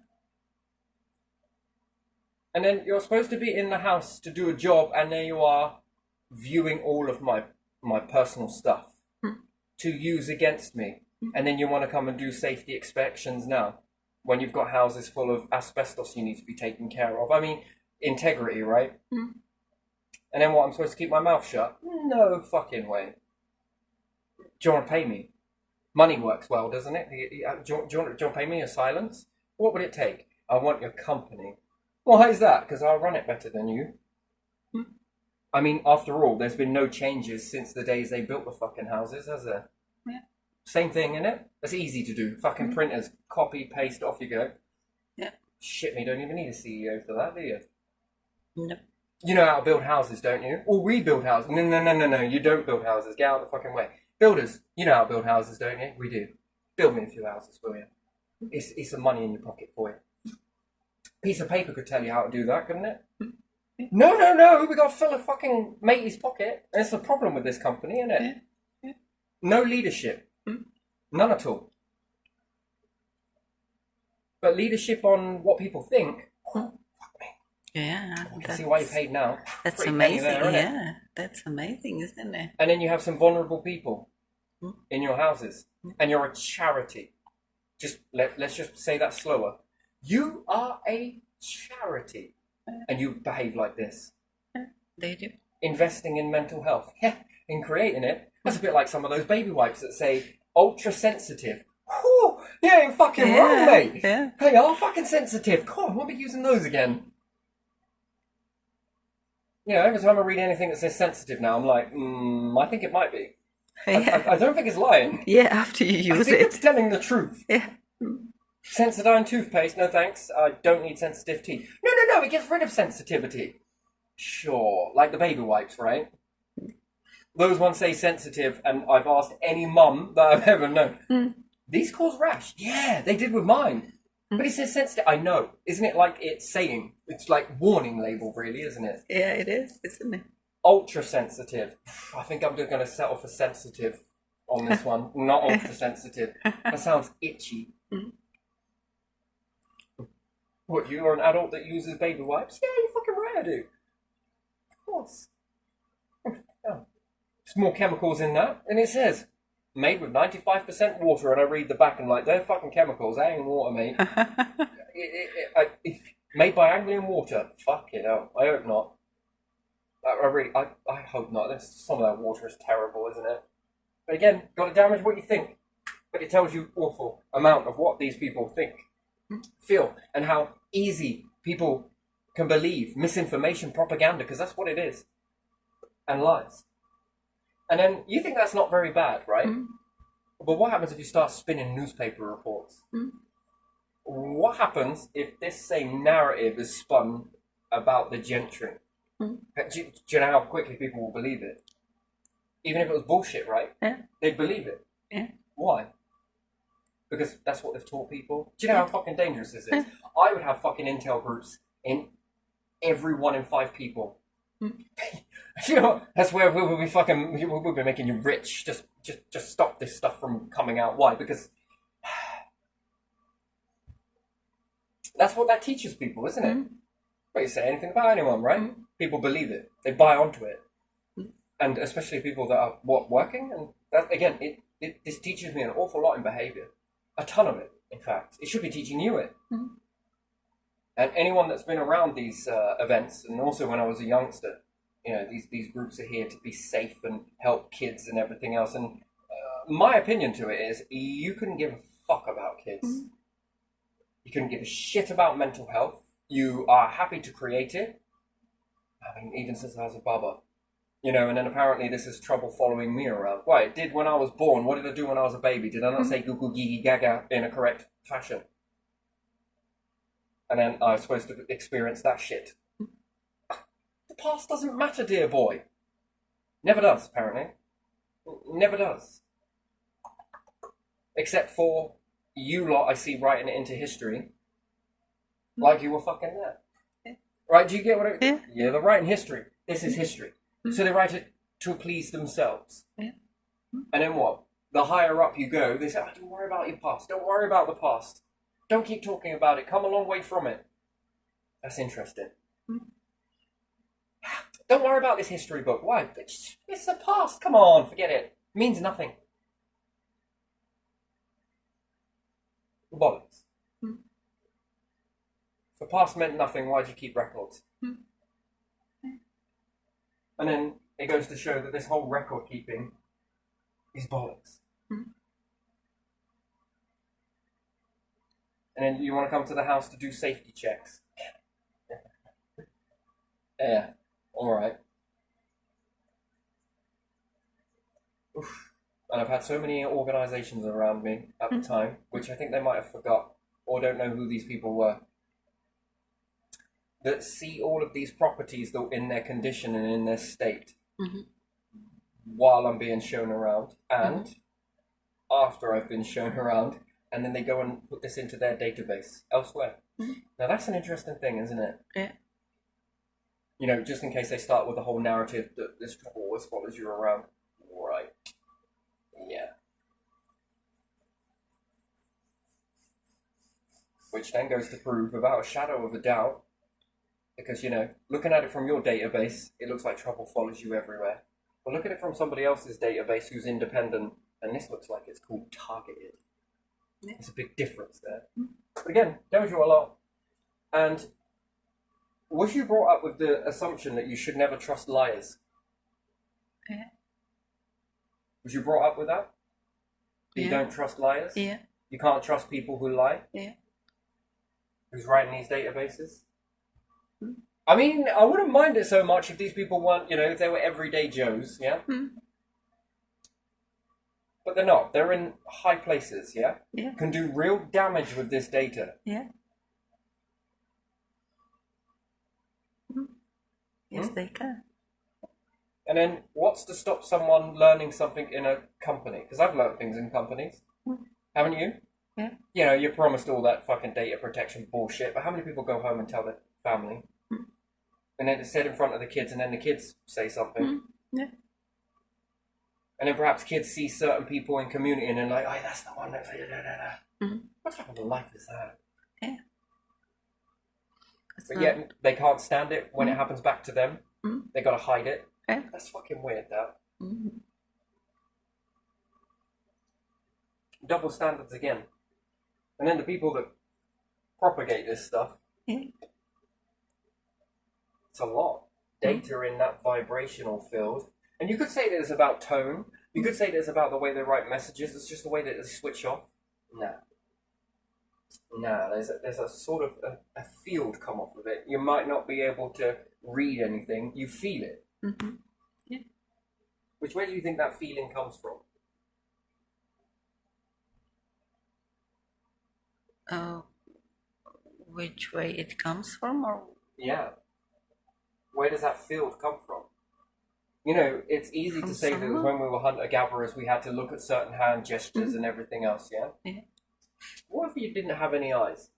And then you're supposed to be in the house to do a job, and there you are, viewing all of my personal stuff to use against me. And then you want to come and do safety inspections now, when you've got houses full of asbestos you need to be taken care of. I mean, integrity, right? And then what? I'm supposed to keep my mouth shut? No fucking way. Do you want to pay me? Money works well, doesn't it? Do you want to pay me a silence? What would it take? I want your company. Why is that? Because I'll run it better than you. I mean, after all, there's been no changes since the days they built the fucking houses, has there? Yeah. Same thing, innit? That's easy to do. Fucking printers, copy, paste, off you go. Yeah. Shit, you don't even need a CEO for that, do you? No. You know how to build houses, don't you? Or we build houses. No, you don't build houses. Get out of the fucking way. Builders, you know how to build houses, don't you? We do. Build me a few houses, will you? It's some money in your pocket for you. Piece of paper could tell you how to do that, couldn't it? No, we got to fill a fucking matey's pocket. That's the problem with this company, isn't it? Yeah. No leadership. None at all. But leadership on what people think, fuck me. Yeah. I can see why you're paid now. That's Pretty penny amazing. there, isn't it? Yeah. That's amazing, isn't it? And then you have some vulnerable people in your houses. And you're a charity. Let's just say that slower. You are a charity. And you behave like this. They do. Investing in mental health. Yeah, in creating it. That's a bit like some of those baby wipes that say ultra sensitive. Whew, you ain't fucking wrong, mate. Yeah. They are fucking sensitive. God, I won't be using those again. You know, every time I read anything that says sensitive now, I'm like, I think it might be. Yeah. I don't think it's lying. Yeah, after you I use think it. it's telling the truth. Yeah. Sensodyne toothpaste, no thanks. I don't need sensitive teeth. No, it gets rid of sensitivity. Sure, like the baby wipes, right? Those ones say sensitive, and I've asked any mum that I've ever known. These cause rash. Yeah, they did with mine. But it says sensitive. I know. Isn't it like it's saying? It's like warning label, really, isn't it? Yeah, it is, isn't it? Ultra sensitive. I think I'm just going to settle for sensitive on this one. Not ultra sensitive. That sounds itchy. What, you're an adult that uses baby wipes? Yeah, you're fucking right, I do. Of course. Oh. There's more chemicals in that. And it says, made with 95% water. And I read the back and like, they're fucking chemicals. That ain't water, mate. Made by Anglian water. Fuck it hell. I hope not. I hope not. Some of that water is terrible, isn't it? But again, got to damage what you think. But it tells you awful amount of what these people think, feel, and how easy people can believe misinformation, propaganda, because that's what it is, and lies. And then you think that's not very bad, right? But what happens if you start spinning newspaper reports? What happens if this same narrative is spun about the gentry? Do you know how quickly people will believe it? Even if it was bullshit, right? Yeah. They'd believe it. Yeah. Why? Because that's what they've taught people. Do you know how fucking dangerous this is? I would have fucking intel groups in every 1 in 5 people. You know, that's where we'll be making you rich. Just stop this stuff from coming out. Why? Because that's what that teaches people, isn't it? But you say anything about anyone, right? People believe it. They buy onto it. And especially people that are working. And that, again, this teaches me an awful lot in behaviour. A ton of it, in fact. It should be teaching you it. And anyone that's been around these events, and also when I was a youngster, you know, these groups are here to be safe and help kids and everything else. And my opinion to it is, you couldn't give a fuck about kids. You couldn't give a shit about mental health. You are happy to create it. I mean, even since I was a baba. You know, and then apparently this is trouble following me around. Why, it did when I was born. What did I do when I was a baby? Did I not say goo goo gee gaga in a correct fashion? And then I was supposed to experience that shit. The past doesn't matter, dear boy. Never does, apparently. Never does. Except for you lot I see writing it into history. Like you were fucking there. Right, do you get what I... Yeah. Yeah, they're writing history. This is history. So they write it to please themselves. Yeah. And then what? The higher up you go, they say, oh, don't worry about your past. Don't worry about the past. Don't keep talking about it. Come a long way from it. That's interesting. Don't worry about this history book. Why? It's the past. Come on, forget it. It means nothing. Bollocks. If the past meant nothing, why'd you keep records? And then it goes to show that this whole record keeping is bollocks. And then you want to come to the house to do safety checks. Yeah, alright. And I've had so many organisations around me at the time, which I think they might have forgot or don't know who these people were, that see all of these properties in their condition and in their state while I'm being shown around and after I've been shown around, and then they go and put this into their database elsewhere. Now that's an interesting thing, isn't it? Yeah. You know, just in case they start with the whole narrative that this trouble always follows you around. Right. Yeah. Which then goes to prove, without a shadow of a doubt, because, you know, looking at it from your database, it looks like trouble follows you everywhere. But look at it from somebody else's database who's independent, and this looks like it's called targeted. Yeah. There's a big difference there. But again, tells you a lot. And was you brought up with the assumption that you should never trust liars? Yeah. Was you brought up with that? You don't trust liars? Yeah. You can't trust people who lie? Yeah. Who's writing these databases? I mean, I wouldn't mind it so much if these people weren't, you know, if they were everyday Joes, yeah? But they're not. They're in high places, yeah? Yeah. Can do real damage with this data. Yeah. Yes, they can. And then what's to stop someone learning something in a company? Because I've learned things in companies. Haven't you? Yeah. You know, you're promised all that fucking data protection bullshit, but how many people go home and tell their family? And then it's said in front of the kids, and then the kids say something. Yeah. And then perhaps kids see certain people in community and they're like, oh, that's the one that's... What type of life is that? Yeah. But yet they can't stand it when it happens back to them. They got to hide it. Yeah. That's fucking weird, that. Double standards again. And then the people that propagate this stuff, it's a lot. Data in that vibrational field. And you could say that it's about tone. You could say that it's about the way they write messages. It's just the way that they switch off. Nah, there's a sort of a field come off of it. You might not be able to read anything. You feel it. Yeah. Which way do you think that feeling comes from? Which way it comes from, or? Yeah. Where does that field come from? You know, it's easy to say that when we were hunter-gatherers, we had to look at certain hand gestures and everything else, yeah? Yeah. What if you didn't have any eyes?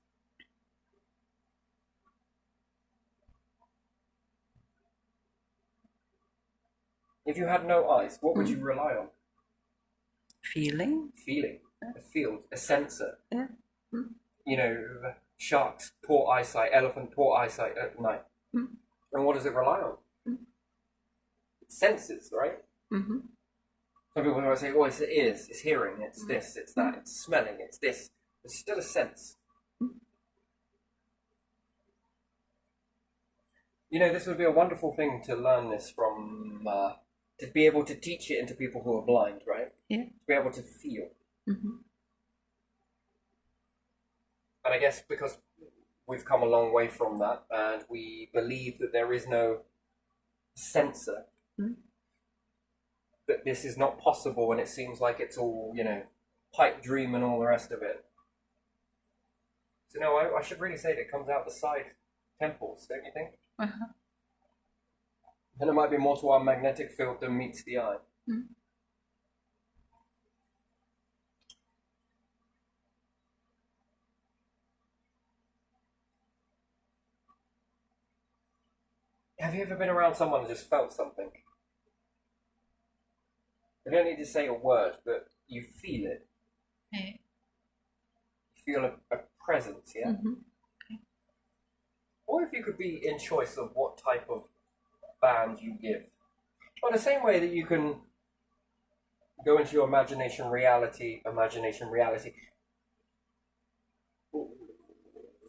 If you had no eyes, what would you rely on? Feeling. Feeling. A field. A sensor. Yeah. You know, sharks, poor eyesight. Elephant, poor eyesight at night. And what does it rely on? Senses, right? Some people always say, oh, it's ears, it's hearing, it's this, it's that, it's smelling, it's this. It's still a sense. You know, this would be a wonderful thing to learn this from, to be able to teach it into people who are blind, right? Yeah. To be able to feel. And I guess because we've come a long way from that, and we believe that there is no sensor, that this is not possible, and it seems like it's all, you know, pipe dream and all the rest of it. So no, I should really say that it comes out the side temples, don't you think? And it might be more to our magnetic field than meets the eye. Have you ever been around someone and just felt something? You don't need to say a word, but you feel it. Yeah. You feel a presence, yeah? Mm-hmm. Or if you could be in choice of what type of band you give. Well, the same way that you can go into your imagination reality.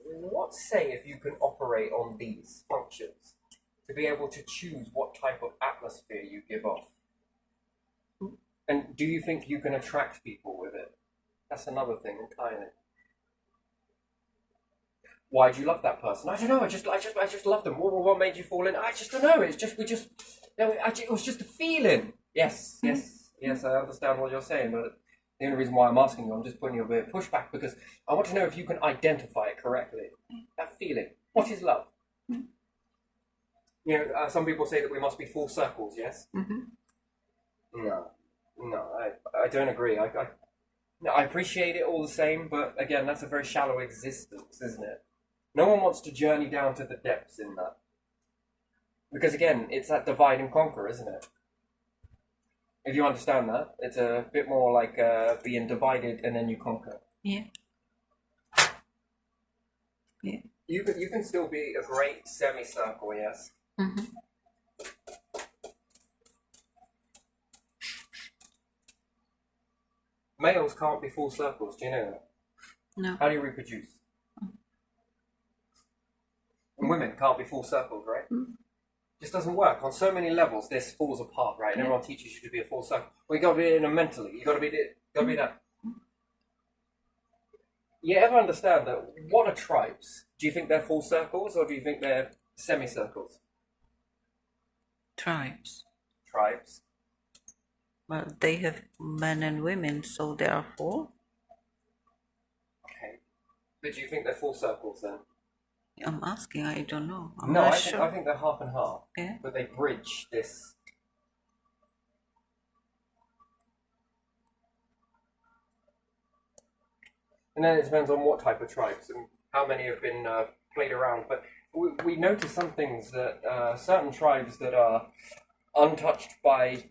What say if you can operate on these functions to be able to choose what type of atmosphere you give off? And do you think you can attract people with it? That's another thing entirely. Why do you love that person? I don't know. I just love them. What made you fall in? I just don't know. It's just it was just a feeling. Yes. I understand what you're saying, but the only reason why I'm asking you, I'm just putting you a bit of pushback because I want to know if you can identify it correctly. That feeling. What is love? You know, some people say that we must be full circles. Yes. Mm-hmm. No, I don't agree. I appreciate it all the same, but again, that's a very shallow existence, isn't it? No one wants to journey down to the depths in that. Because again, it's that divide and conquer, isn't it? If you understand that, it's a bit more like being divided and then you conquer. Yeah. Yeah. You can still be a great semicircle, yes? Mm-hmm. Males can't be full circles, do you know that? No. How do you reproduce? And women can't be full circles, right? Just doesn't work. On so many levels, this falls apart, right? And everyone teaches you to be a full circle. Well, you got to be in a mentally. You got to be that. You ever understand that? What are tribes? Do you think they're full circles or do you think they're semicircles? Tribes. Tribes. Well, they have men and women, so there are 4. Okay. But do you think they're full circles then? I'm asking. I don't know. I'm No, not I sure. think they're half and half. Yeah. But they bridge this. And then it depends on what type of tribes and how many have been played around. But we notice some things that certain tribes that are untouched by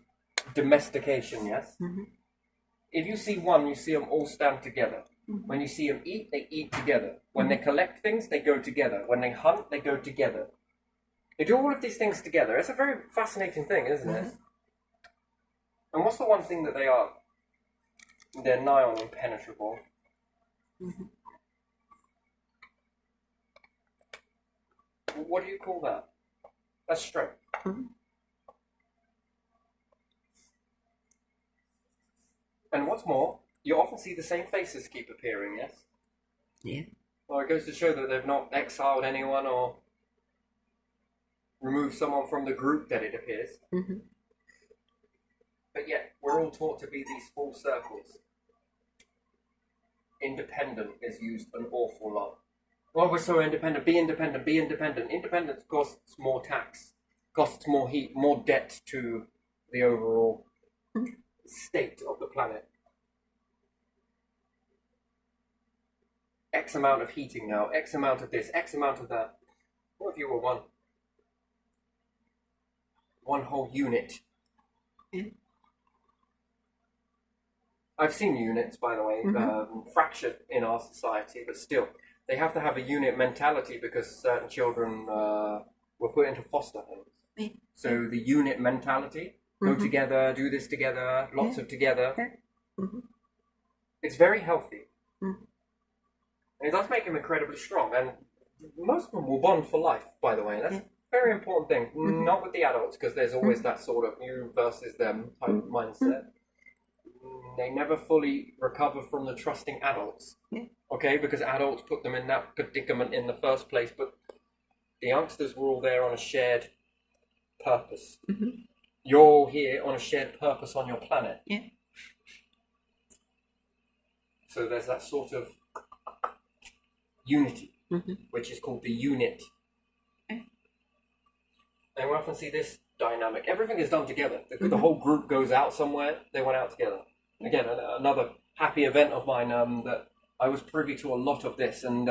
domestication, yes? Mm-hmm. If you see one, you see them all stand together. Mm-hmm. When you see them eat, they eat together. When they collect things, they go together. When they hunt, they go together. They do all of these things together. It's a very fascinating thing, isn't it? And what's the one thing that they are? They're nigh on impenetrable. Mm-hmm. What do you call that? That's strength. Mm-hmm. And what's more, you often see the same faces keep appearing, yes? Yeah. Well, it goes to show that they've not exiled anyone or removed someone from the group that it appears. Mm-hmm. But yet, we're all taught to be these full circles. Independent is used an awful lot. Well, we're so independent. Be independent. Be independent. Independence costs more tax, costs more heat, more debt to the overall state of the planet. X amount of heating now, X amount of this, X amount of that. What if you were one whole unit? I've seen units, by the way, fractured in our society, but still, they have to have a unit mentality because certain children were put into foster homes. So the unit mentality, go together, do this together, lots of together. It's very healthy. And it does make them incredibly strong. And most of them will bond for life, by the way. That's a very important thing. Not with the adults, because there's always that sort of you versus them type of mindset. They never fully recover from the trusting adults. Okay, because adults put them in that predicament in the first place. But the youngsters were all there on a shared purpose. You're all here on a shared purpose on your planet. So there's that sort of unity, which is called the unit. And we often see this dynamic. Everything is done together. The whole group goes out somewhere. They went out together. Again, another happy event of mine that I was privy to a lot of this, and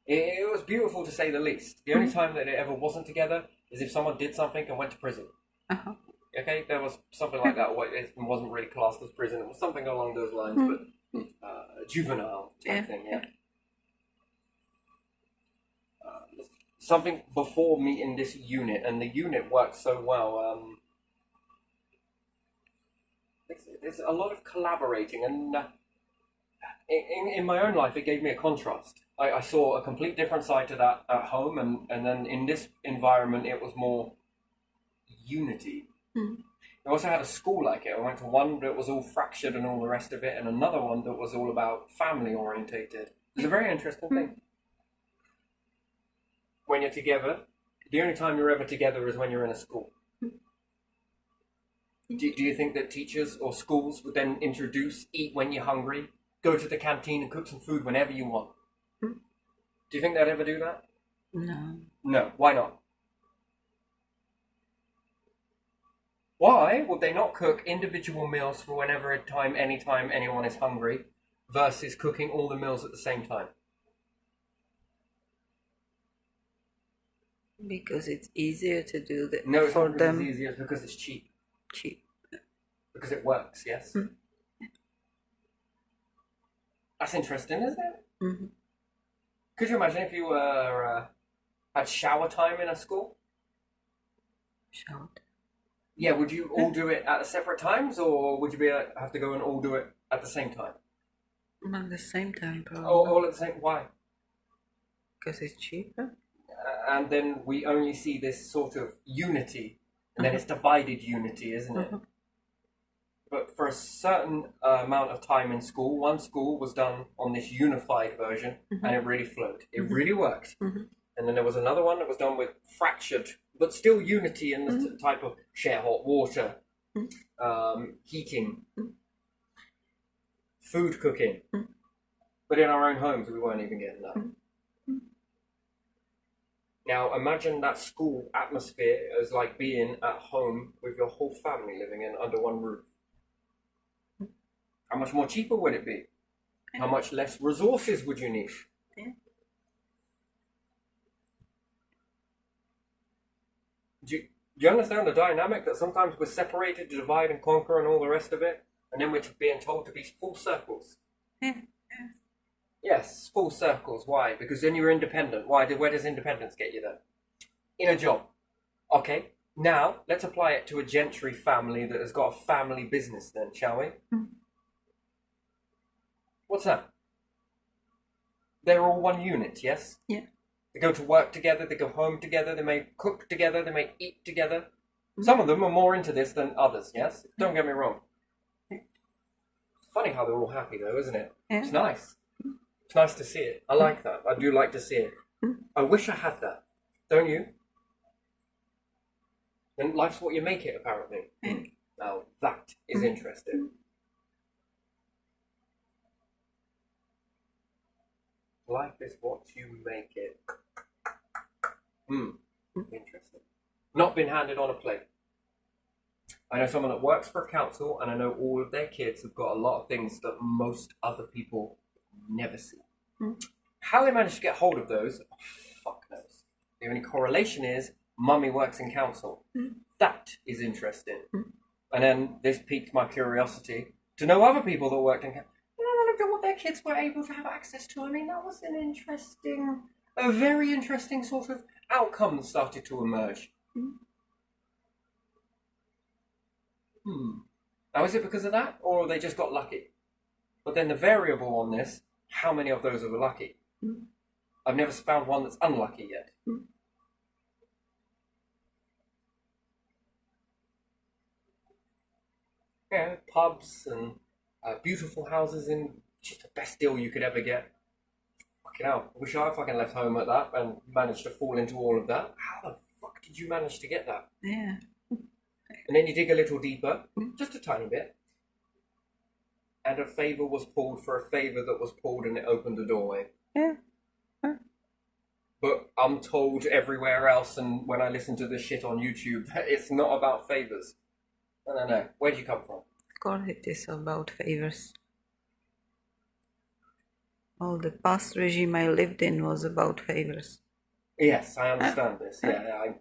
it was beautiful to say the least. The only time that it ever wasn't together is if someone did something and went to prison. Uh-huh. Okay, there was something like that. It wasn't really classed as prison. It was something along those lines, but juvenile type thing. Yeah. Something before meeting this unit, and the unit worked so well. There's a lot of collaborating, and in my own life, it gave me a contrast. I saw a complete different side to that at home, and then in this environment, it was more unity. I also had a school like it. I went to one that was all fractured and all the rest of it, and another one that was all about family orientated. It's a very interesting thing. When you're together, the only time you're ever together is when you're in a school. Do you think that teachers or schools would then introduce eat when you're hungry, go to the canteen and cook some food whenever you want? Do you think they'd ever do that? No. No. Why not? Why would they not cook individual meals for whenever anytime anyone is hungry versus cooking all the meals at the same time? Because it's easier to do that No, it's for not because them. it's easier, it's because it's cheap. Cheap. Because it works, yes? That's interesting, isn't it? Mm-hmm. Could you imagine if you were had shower time in a school? Shout. Yeah, would you all do it at separate times, or would you have to go and all do it at the same time? At the same time, probably. All at the same. Why? Because it's cheaper. And then we only see this sort of unity, and then it's divided unity, isn't it? But for a certain amount of time in school, one school was done on this unified version, and it really flowed. It really worked. And then there was another one that was done with fractured, but still unity in the type of share hot water, heating, food cooking. But in our own homes, we weren't even getting that. Now, imagine that school atmosphere as like being at home with your whole family living in under one roof. How much more cheaper would it be? How much less resources would you need? Do you understand the dynamic that sometimes we're separated to divide and conquer and all the rest of it, and then we're being told to be full circles? Yes, full circles. Why? Because then you're independent. Why? Where does independence get you then? In a job. Okay, now let's apply it to a gentry family that has got a family business then, shall we? What's that? They're all one unit, yes? Yeah. They go to work together, they go home together, they may cook together, they may eat together. Some of them are more into this than others, yes? Don't get me wrong. It's funny how they're all happy though, isn't it? Yeah. It's nice. It's nice to see it. I like that. I do like to see it. I wish I had that. Don't you? And life's what you make it, apparently. Now, that is interesting. Life is what you make it. Interesting. Not been handed on a plate. I know someone that works for a council, and I know all of their kids have got a lot of things that most other people never see. How they manage to get hold of those, fuck knows. The only correlation is mummy works in council. That is interesting. And then this piqued my curiosity to know other people that worked in council. I looked at what their kids were able to have access to. I mean, that was a very interesting sort of outcome that started to emerge. Now, is it because of that, or they just got lucky? But then the variable on this, how many of those are lucky? I've never found one that's unlucky yet. Yeah, pubs and beautiful houses in just the best deal you could ever get. Fucking hell, I wish I fucking left home at that and managed to fall into all of that. How the fuck did you manage to get that? Yeah. And then you dig a little deeper, just a tiny bit, and a favour was pulled for a favour that was pulled, and it opened the doorway. Yeah. But I'm told everywhere else, and when I listen to this shit on YouTube, that it's not about favours. I don't know. Where'd you come from? Of course it is about favors. All the past regime I lived in was about favors. Yes, I understand this. Yeah,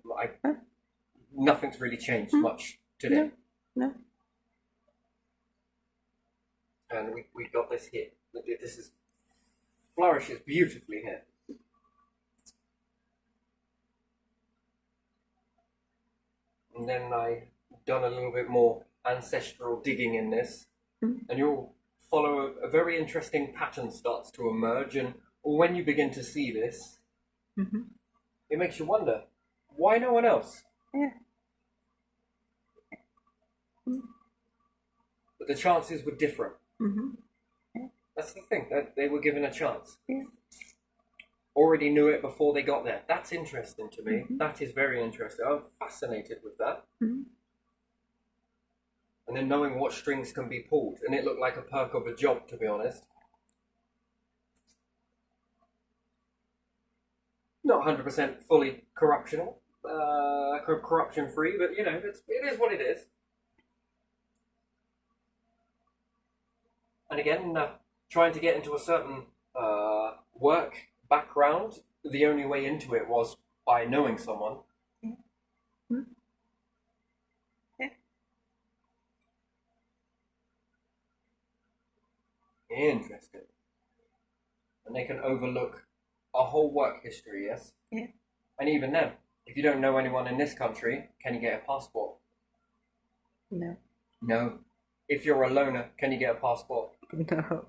nothing's really changed much today. No. And we got this here. This is flourishes beautifully here. And then I done a little bit more ancestral digging in this, and you'll follow a very interesting pattern starts to emerge. And when you begin to see this, it makes you wonder, why no one else? Yeah. But the chances were different. That's the thing, that they were given a chance. Yeah. Already knew it before they got there. That's interesting to me. That is very interesting. I'm fascinated with that. And then knowing what strings can be pulled. And it looked like a perk of a job, to be honest. Not 100% fully corruption free, but you know, it is what it is. And again, trying to get into a certain work background, the only way into it was by knowing someone. Interesting. And they can overlook a whole work history, yes? Yeah. And even then, if you don't know anyone in this country, can you get a passport? No. No. If you're a loner, can you get a passport? No.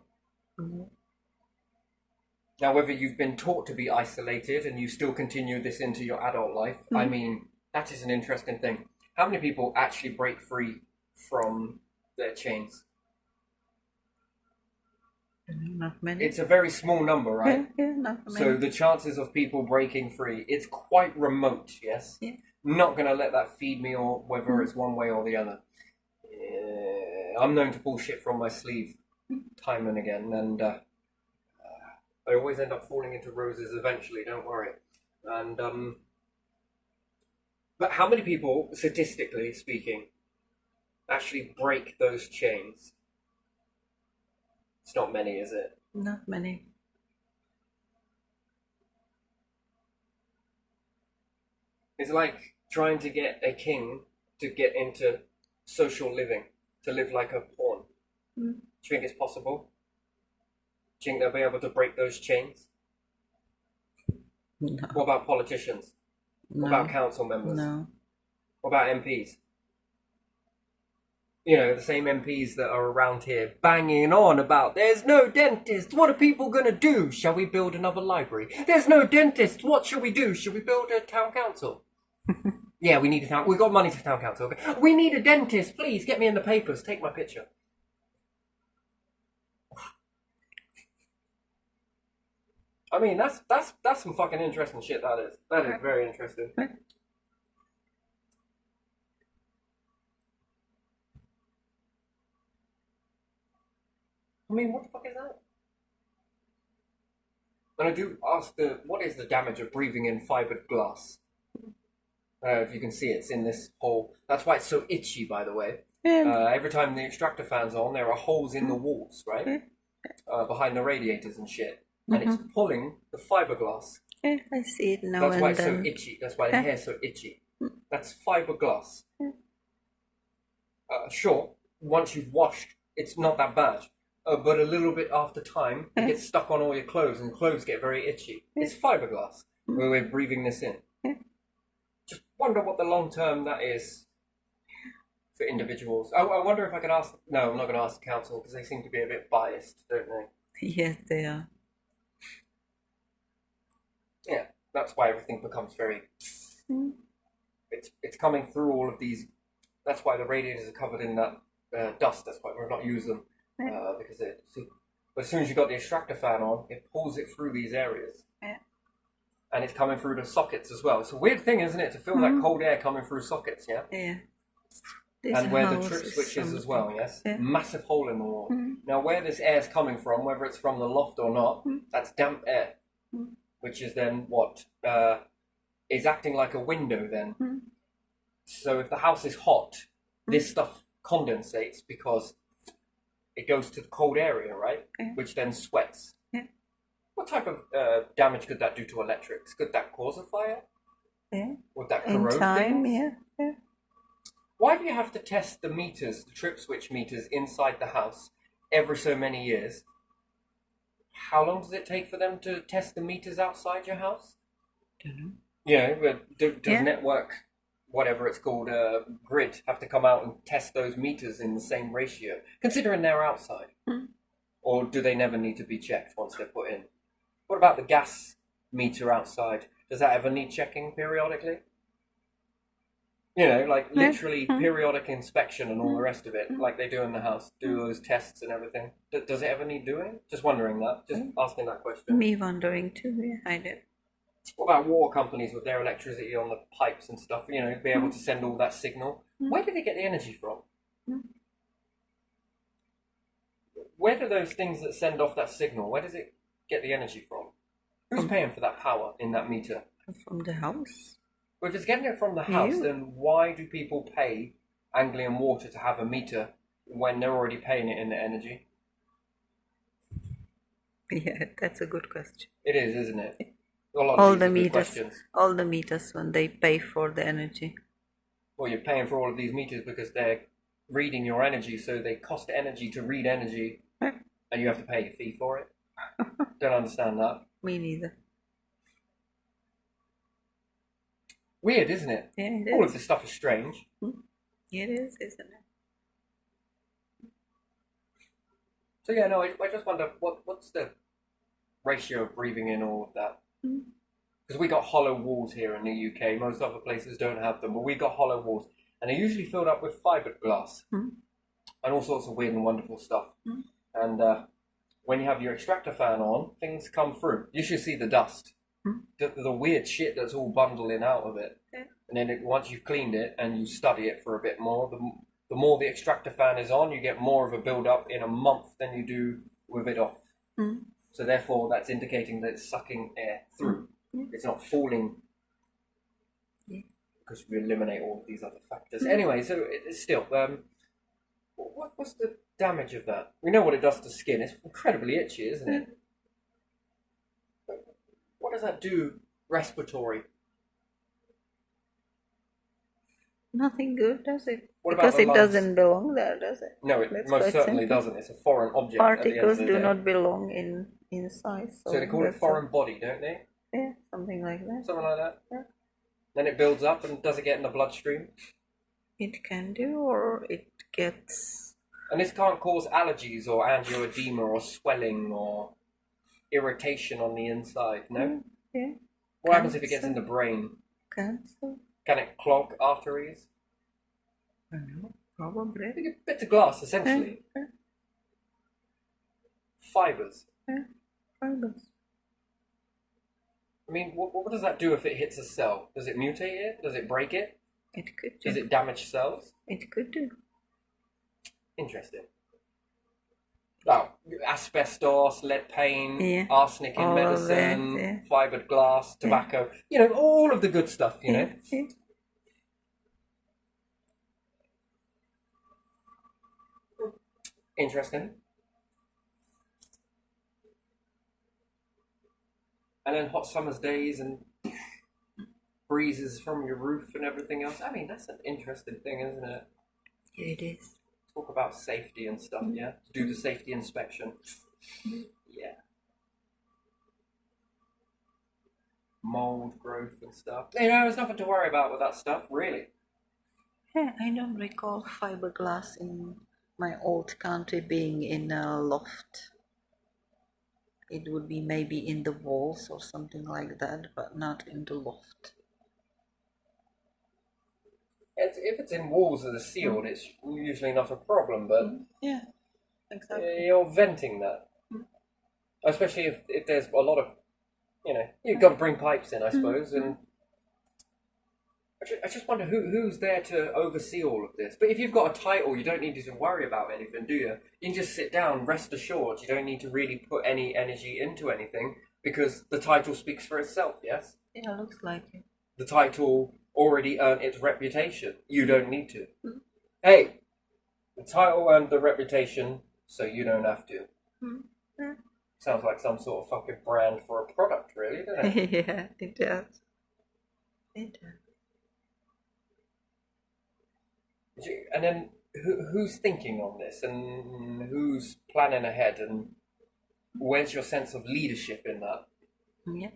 Now, whether you've been taught to be isolated and you still continue this into your adult life, I mean, that is an interesting thing. How many people actually break free from their chains? Not many. It's a very small number, right? Yeah, not many. So the chances of people breaking free, it's quite remote, yes? Yeah. Not going to let that feed me, or whether it's one way or the other. I'm known to pull shit from my sleeve time and again, and I always end up falling into roses eventually, don't worry. And but how many people, statistically speaking, actually break those chains? It's not many, is it? Not many. It's like trying to get a king to get into social living, to live like a pawn. Do you think it's possible? Do you think they'll be able to break those chains? No. What about politicians? What about council members? No. What about MPs? You know, the same MPs that are around here banging on about there's no dentist, what are people going to do? Shall we build another library? There's no dentist, what shall we do? Shall we build a town council? Yeah, we need a town, we've got money for town council. Okay. We need a dentist, please get me in the papers, take my picture. I mean, that's some fucking interesting shit, that is. That is very interesting. I mean, what the fuck is that? And I do ask what is the damage of breathing in fibered glass? If you can see, it's in this hole. That's why it's so itchy, by the way. Every time the extractor fan's on, there are holes in the walls, right? Behind the radiators and shit. And it's pulling the fiberglass. Yeah, I see it now. That's why and it's so then. itchy. That's why the hair's so itchy. That's fiberglass. Sure, once you've washed, it's not that bad. But a little bit after time, it gets stuck on all your clothes, and clothes get very itchy. It's fiberglass where we're breathing this in. Just wonder what the long term that is for individuals. I wonder if I could ask. No, I'm not going to ask the council because they seem to be a bit biased, don't they? Yes, they are. Yeah, that's why everything becomes very. It's coming through all of these. That's why the radiators are covered in that dust. That's why we're not using them because it. But as soon as you got the extractor fan on, it pulls it through these areas. Yeah. And it's coming through the sockets as well. It's a weird thing, isn't it, to feel that cold air coming through sockets, yeah? Yeah. And where the trip switch is as well, yes? Yeah. Massive hole in the wall. Now, where this air is coming from, whether it's from the loft or not, that's damp air. Which is then what? Is acting like a window then. So if the house is hot, this stuff condensates because it goes to the cold area, right? Which then sweats. What type of damage could that do to electrics? Could that cause a fire? Yeah. Would that In corrode time, things? yeah. Why do you have to test the meters, the trip switch meters inside the house every so many years? How long does it take for them to test the meters outside your house? Don't know. Yeah, but does Yeah. network, whatever it's called, grid, have to come out and test those meters in the same ratio, considering they're outside? Or do they never need to be checked once they're put in? What about the gas meter outside? Does that ever need checking periodically? You know, like literally periodic inspection and all the rest of it, like they do in the house, do those tests and everything. Does it ever need doing? Just wondering that, just asking that question. Me wondering too, yeah, I do. What about water companies with their electricity on the pipes and stuff, you know, be able to send all that signal? Where do they get the energy from? Where do those things that send off that signal, where does it get the energy from? Who's paying for that power in that meter? From the house. Well, if it's getting it from the house, You. then why do people pay Anglian Water to have a meter when they're already paying it in the energy? Yeah, that's a good question. It is, isn't it? A lot of All these the are good meters, questions. all the meters when they pay for the energy. Well, you're paying for all of these meters because they're reading your energy, so they cost energy to read energy, and you have to pay a fee for it. Don't understand that. Me neither. Weird, isn't it? Yeah, it All of is. this stuff is strange. It is, isn't it? So yeah, no, I just wonder what's the ratio of breathing in all of that? Because we got hollow walls here in the UK. Most other places don't have them, but we got hollow walls, and they're usually filled up with fiberglass and all sorts of weird and wonderful stuff. And when you have your extractor fan on, things come through. You should see the dust, the weird shit that's all bundling out of it. Yeah. And then once you've cleaned it and you study it for a bit more, the more the extractor fan is on, you get more of a build up in a month than you do with it off. So therefore, that's indicating that it's sucking air through. It's not falling because we eliminate all of these other factors. Anyway, so it's still, what's the damage of that? We know what it does to skin. It's incredibly itchy, isn't it? What does that do respiratory? Nothing good, does it? What about Because the it lungs? doesn't belong there, does it? No, it That's most quite certainly simple. doesn't. It's a foreign object. At the end Particles of the do day. not belong inside. So they call it that's foreign body, don't they? Yeah, something like that. Something like that. Yeah. Then it builds up, and does it get in the bloodstream? It can do, or it gets. And this can't cause allergies or angioedema or swelling or irritation on the inside, no? Yeah. What happens if it gets in the brain? Cancer? Can it clog arteries? I don't know. Probably. Bits of glass, essentially. Yeah. Fibers. Yeah. Fibers. I mean, what does that do if it hits a cell? Does it mutate it? Does it break it? It could do. Does it damage cells? It could do. Interesting. Oh, asbestos, lead paint, Yeah. arsenic in All of medicine, that, yeah. fibered glass, tobacco. You know, all of the good stuff, you know. Yeah. Interesting. And then hot summer's days and breezes from your roof and everything else. I mean, that's an interesting thing, isn't it? It is. Talk about safety and stuff, yeah? Do the safety inspection. Yeah. Mold growth and stuff. You know, there's nothing to worry about with that stuff, really. Yeah, I don't recall fiberglass in my old country being in a loft. It would be maybe in the walls or something like that, but not in the loft. If it's in walls that are sealed, it's usually not a problem, but Yeah, exactly. you're venting that. Especially if there's a lot of, you know, you've got to bring pipes in, I suppose, and I just wonder who's there to oversee all of this. But if you've got a title, you don't need to worry about anything, do you? You can just sit down, rest assured. You don't need to really put any energy into anything because the title speaks for itself, yes? Yeah, looks like it. The title already earned its reputation. You don't need to. Hey, the title earned the reputation, so you don't have to. Yeah. Sounds like some sort of fucking brand for a product, really, doesn't it? Yeah, it does. It does. And then who's thinking on this, and who's planning ahead, and where's your sense of leadership in that? Yeah.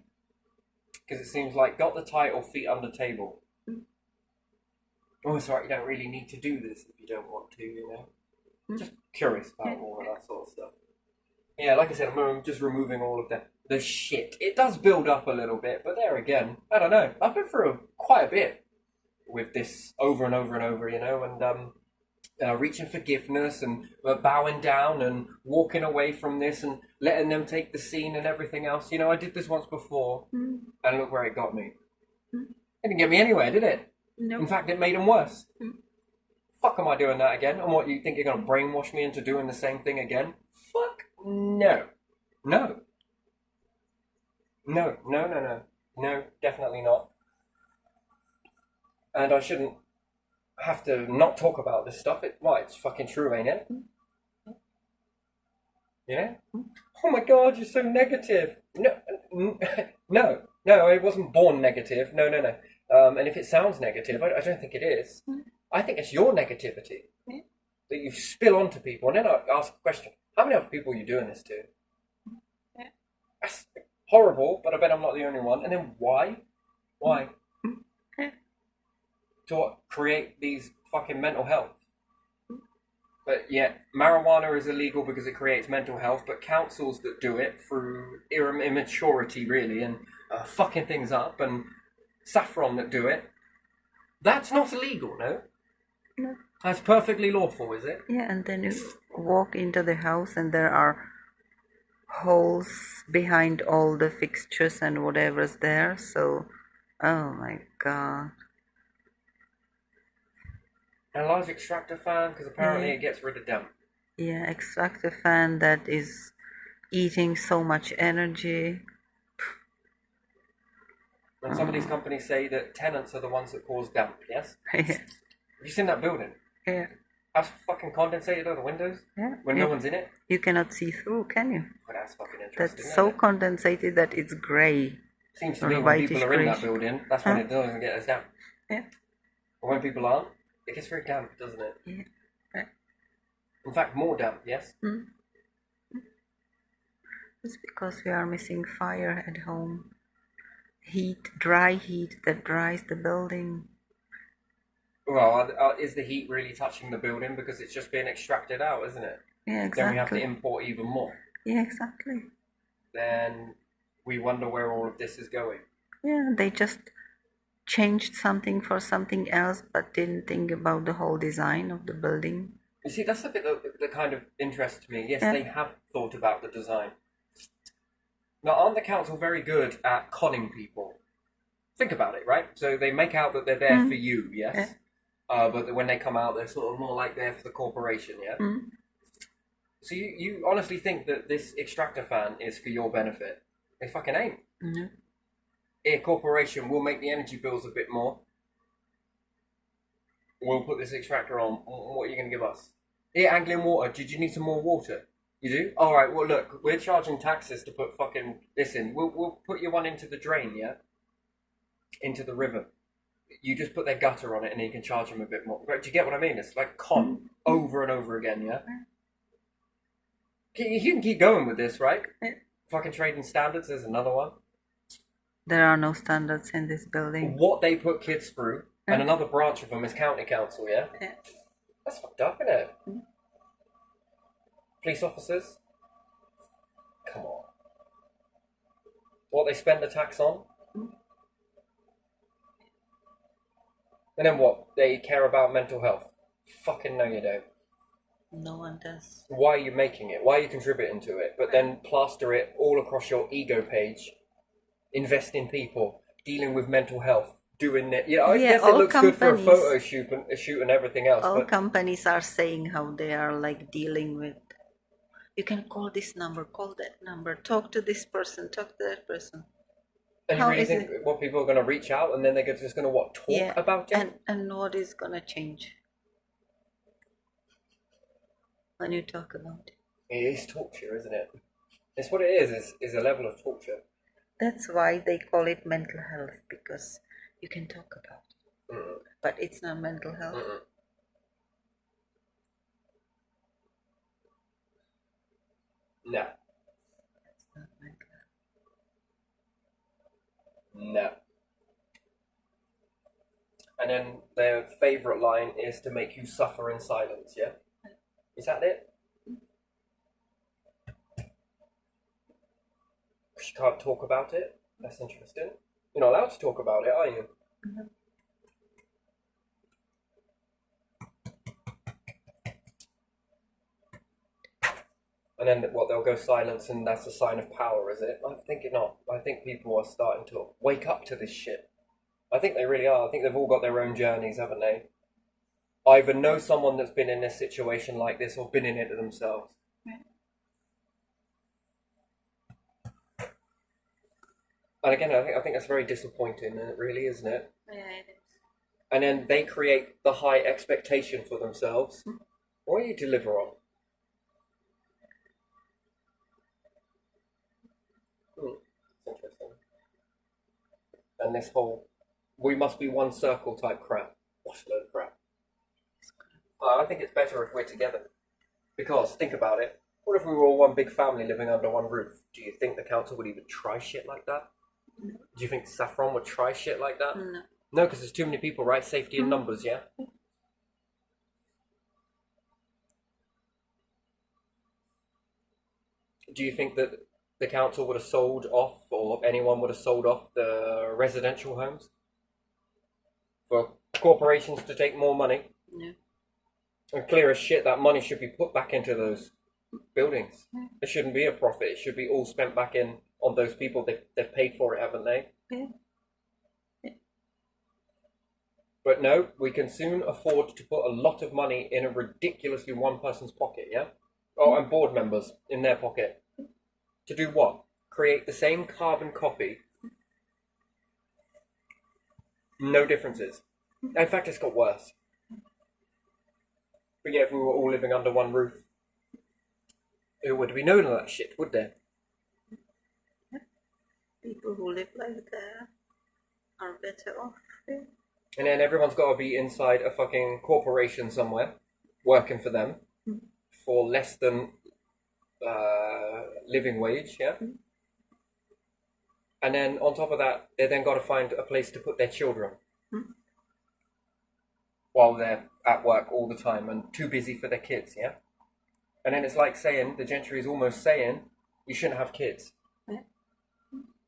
Because it seems like got the title, feet under table. Mm. Oh, it's right. You don't really need to do this if you don't want to, you know. Mm. Just curious about all of that sort of stuff. Yeah, like I said, I'm just removing all of the shit. It does build up a little bit, but there again, I don't know. I've been through quite a bit with this over and over and over, you know, and reaching forgiveness and bowing down and walking away from this and letting them take the scene and everything else. You know, I did this once before, Mm. and look where it got me. Mm. It didn't get me anywhere, did it? No. In fact, it made them worse. Mm. Fuck, am I doing that again? And what, you think you're going to brainwash me into doing the same thing again? Fuck no. No. No, no, no, no. No, definitely not. And I shouldn't have to not talk about this stuff. It's fucking true, ain't it? Yeah? Oh my god, you're so negative. No, no, no, I wasn't born negative. No, no, no. And if it sounds negative, I don't think it is. I think it's your negativity that you spill onto people. And then I ask a question: how many other people are you doing this to? That's horrible, but I bet I'm not the only one. And then why? Why? To what? Create these fucking mental health. But yeah, marijuana is illegal because it creates mental health, but councils that do it through immaturity, really, and fucking things up, and saffron that do it, that's not illegal, no? No. That's perfectly lawful, is it? Yeah, and then you walk into the house and there are holes behind all the fixtures and whatever's there, so, oh my god. And a large extractor fan, because apparently Yeah. it gets rid of damp. Yeah, extractor fan that is eating so much energy. And some of these companies say that tenants are the ones that cause damp, yes? Yeah. Have you seen that building? Yeah. That's fucking condensated on the windows Yeah. when no one's in it? You cannot see through, can you? Well, that's fucking interesting. That's isn't so it? condensated that it's grey. Seems to or be when whitish people are in that greyish. building, that's when Huh? it doesn't get as damp. Yeah. But when people aren't, it gets very damp, doesn't it? Yeah. Right. In fact, more damp, yes? Mm. It's because we are missing fire at home. Heat, dry heat that dries the building. Well, is the heat really touching the building because it's just being extracted out, isn't it? Yeah, Then we have to exactly. import even more. Yeah, exactly. Then we wonder where all of this is going. Yeah, they just changed something for something else but didn't think about the whole design of the building. You see, that's the bit that kind of interests me. Yes, Yeah. they have thought about the design. Now, aren't the council very good at conning people? Think about it, right? So they make out that they're there for you, yes? Yeah. But when they come out, they're sort of more like there for the corporation, yeah? Mm. So you honestly think that this extractor fan is for your benefit? They fucking ain't. No. Here, corporation, will make the energy bills a bit more. We'll put this extractor on. What are you going to give us? Here, Anglian Water, did you need some more water? You do? Alright, well look, we're charging taxes to put fucking this in. We'll put your one into the drain, yeah? Into the river. You just put their gutter on it and you can charge them a bit more. Do you get what I mean? It's like con over and over again, yeah? You can keep going with this, right? Yeah. Fucking trading standards, there's another one. There are no standards in this building. What they put kids through, and another branch of them is county council, yeah? Yeah. That's fucked up, isn't it? Police officers? Come on. What they spend the tax on? And then what? They care about mental health? Fucking no you don't. No one does. Why are you making it? Why are you contributing to it? But then plaster it all across your ego page. Invest in people. Dealing with mental health. Doing it. Yeah, I guess it all looks good for a companies- photo shoot and everything else. All But companies are saying how they are like dealing with. You can call this number, call that number, talk to this person, talk to that person. and you how really is think what people are going to reach out and then they're just going to what talk Yeah, about it? and what is gonna change when you talk about it? It is torture, isn't it? It's what it is a level of torture. That's why they call it mental health, because you can talk about it. Mm-mm. But it's not mental health. Mm-mm. No. It's not mental health. No. And then their favourite line is to make you suffer in silence, yeah? Is that it? Because you can't talk about it? That's interesting. You're not allowed to talk about it, are you? No. And then what, they'll go silence and that's a sign of power, is it? I think not. I think people are starting to wake up to this shit. I think they really are. I think they've all got their own journeys, haven't they? Either know someone that's been in a situation like this or been in it themselves. Right. And again, I think that's very disappointing, really, isn't it? Yeah, it is. And then they create the high expectation for themselves. What do you deliver on? It's interesting. And this whole we must be one circle type crap. What's a load of crap? I think it's better if we're together. Because, think about it, what if we were all one big family living under one roof? Do you think the council would even try shit like that? No. Do you think Saffron would try shit like that? No. No, because there's too many people, right? Safety in numbers, yeah? Do you think that the council would have sold off, or anyone would have sold off the residential homes? For corporations to take more money? No. And clear as shit, that money should be put back into those buildings. It shouldn't be a profit. It should be all spent back in on those people. They've paid for it, haven't they? Yeah. But no, we can soon afford to put a lot of money in a ridiculously one person's pocket, yeah? Oh, and board members in their pocket. To do what? Create the same carbon copy. No differences. In fact, it's got worse. But yeah, if we were all living under one roof, there would be none of that shit, would there? People who live like that are better off. Yeah. And then everyone's got to be inside a fucking corporation somewhere, working for them, for less than living wage, yeah? And then on top of that, they then got to find a place to put their children. While they're at work all the time and too busy for their kids, yeah? And then it's like saying, the gentry is almost saying, you shouldn't have kids. Yeah.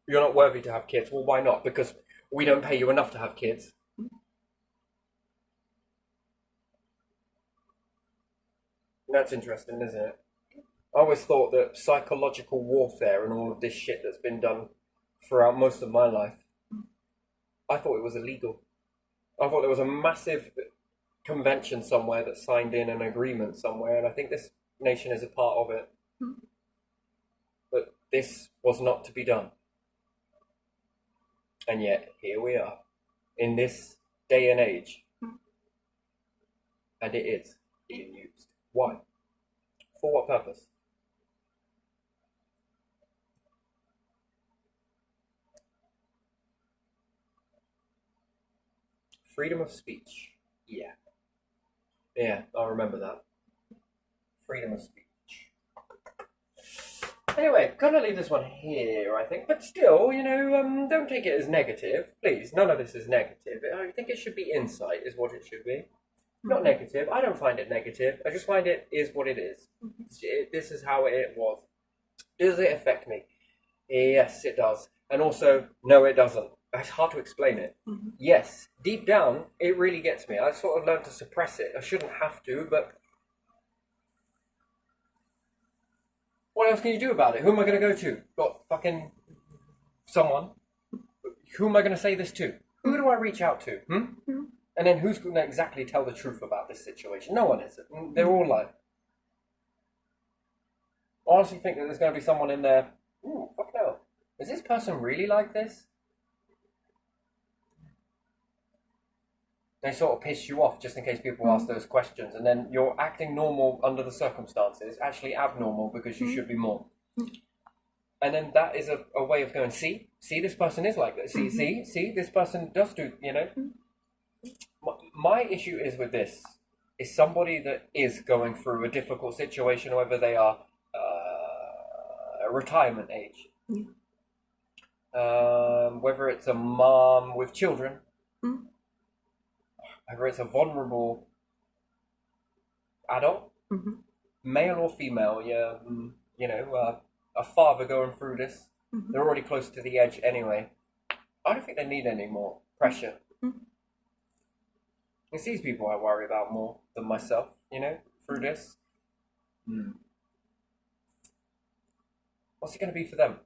You're not worthy to have kids. Well, why not? Because we don't pay you enough to have kids. That's interesting, isn't it? I always thought that psychological warfare and all of this shit that's been done throughout most of my life, I thought it was illegal. I thought there was a massive convention somewhere that signed in an agreement somewhere, and I think this nation is a part of it. But this was not to be done. And yet, here we are, in this day and age. And it is being used. Why? For what purpose? Freedom of speech. Yeah. Yeah, I remember that. Freedom of speech. Anyway, gonna leave this one here, I think. But still, don't take it as negative. Please, none of this is negative. I think it should be insight, is what it should be. Not negative. I don't find it negative. I just find it is what it is. This is how it was. Does it affect me? Yes, it does. And also, no, it doesn't. It's hard to explain it. Yes, deep down, it really gets me. I sort of learned to suppress it. I shouldn't have to, but what else can you do about it? Who am I going to go to? Got fucking someone. Who am I going to say this to? Who do I reach out to? And then who's going to exactly tell the truth about this situation? No one is. They're all lying. I honestly think that there's going to be someone in there. Ooh, fuck no. Is this person really like this? They sort of piss you off just in case people ask those questions, and then you're acting normal under the circumstances, actually abnormal because you should be more. And then that is a way of going, see, this person is like that. See, this person does do, you know. My issue is with this, is somebody that is going through a difficult situation, whether they are a retirement age, whether it's a mom with children, whether it's a vulnerable adult, male or female, you know, a father going through this, they're already close to the edge anyway. I don't think they need any more pressure. It's these people I worry about more than myself, you know, through this. What's it going to be for them?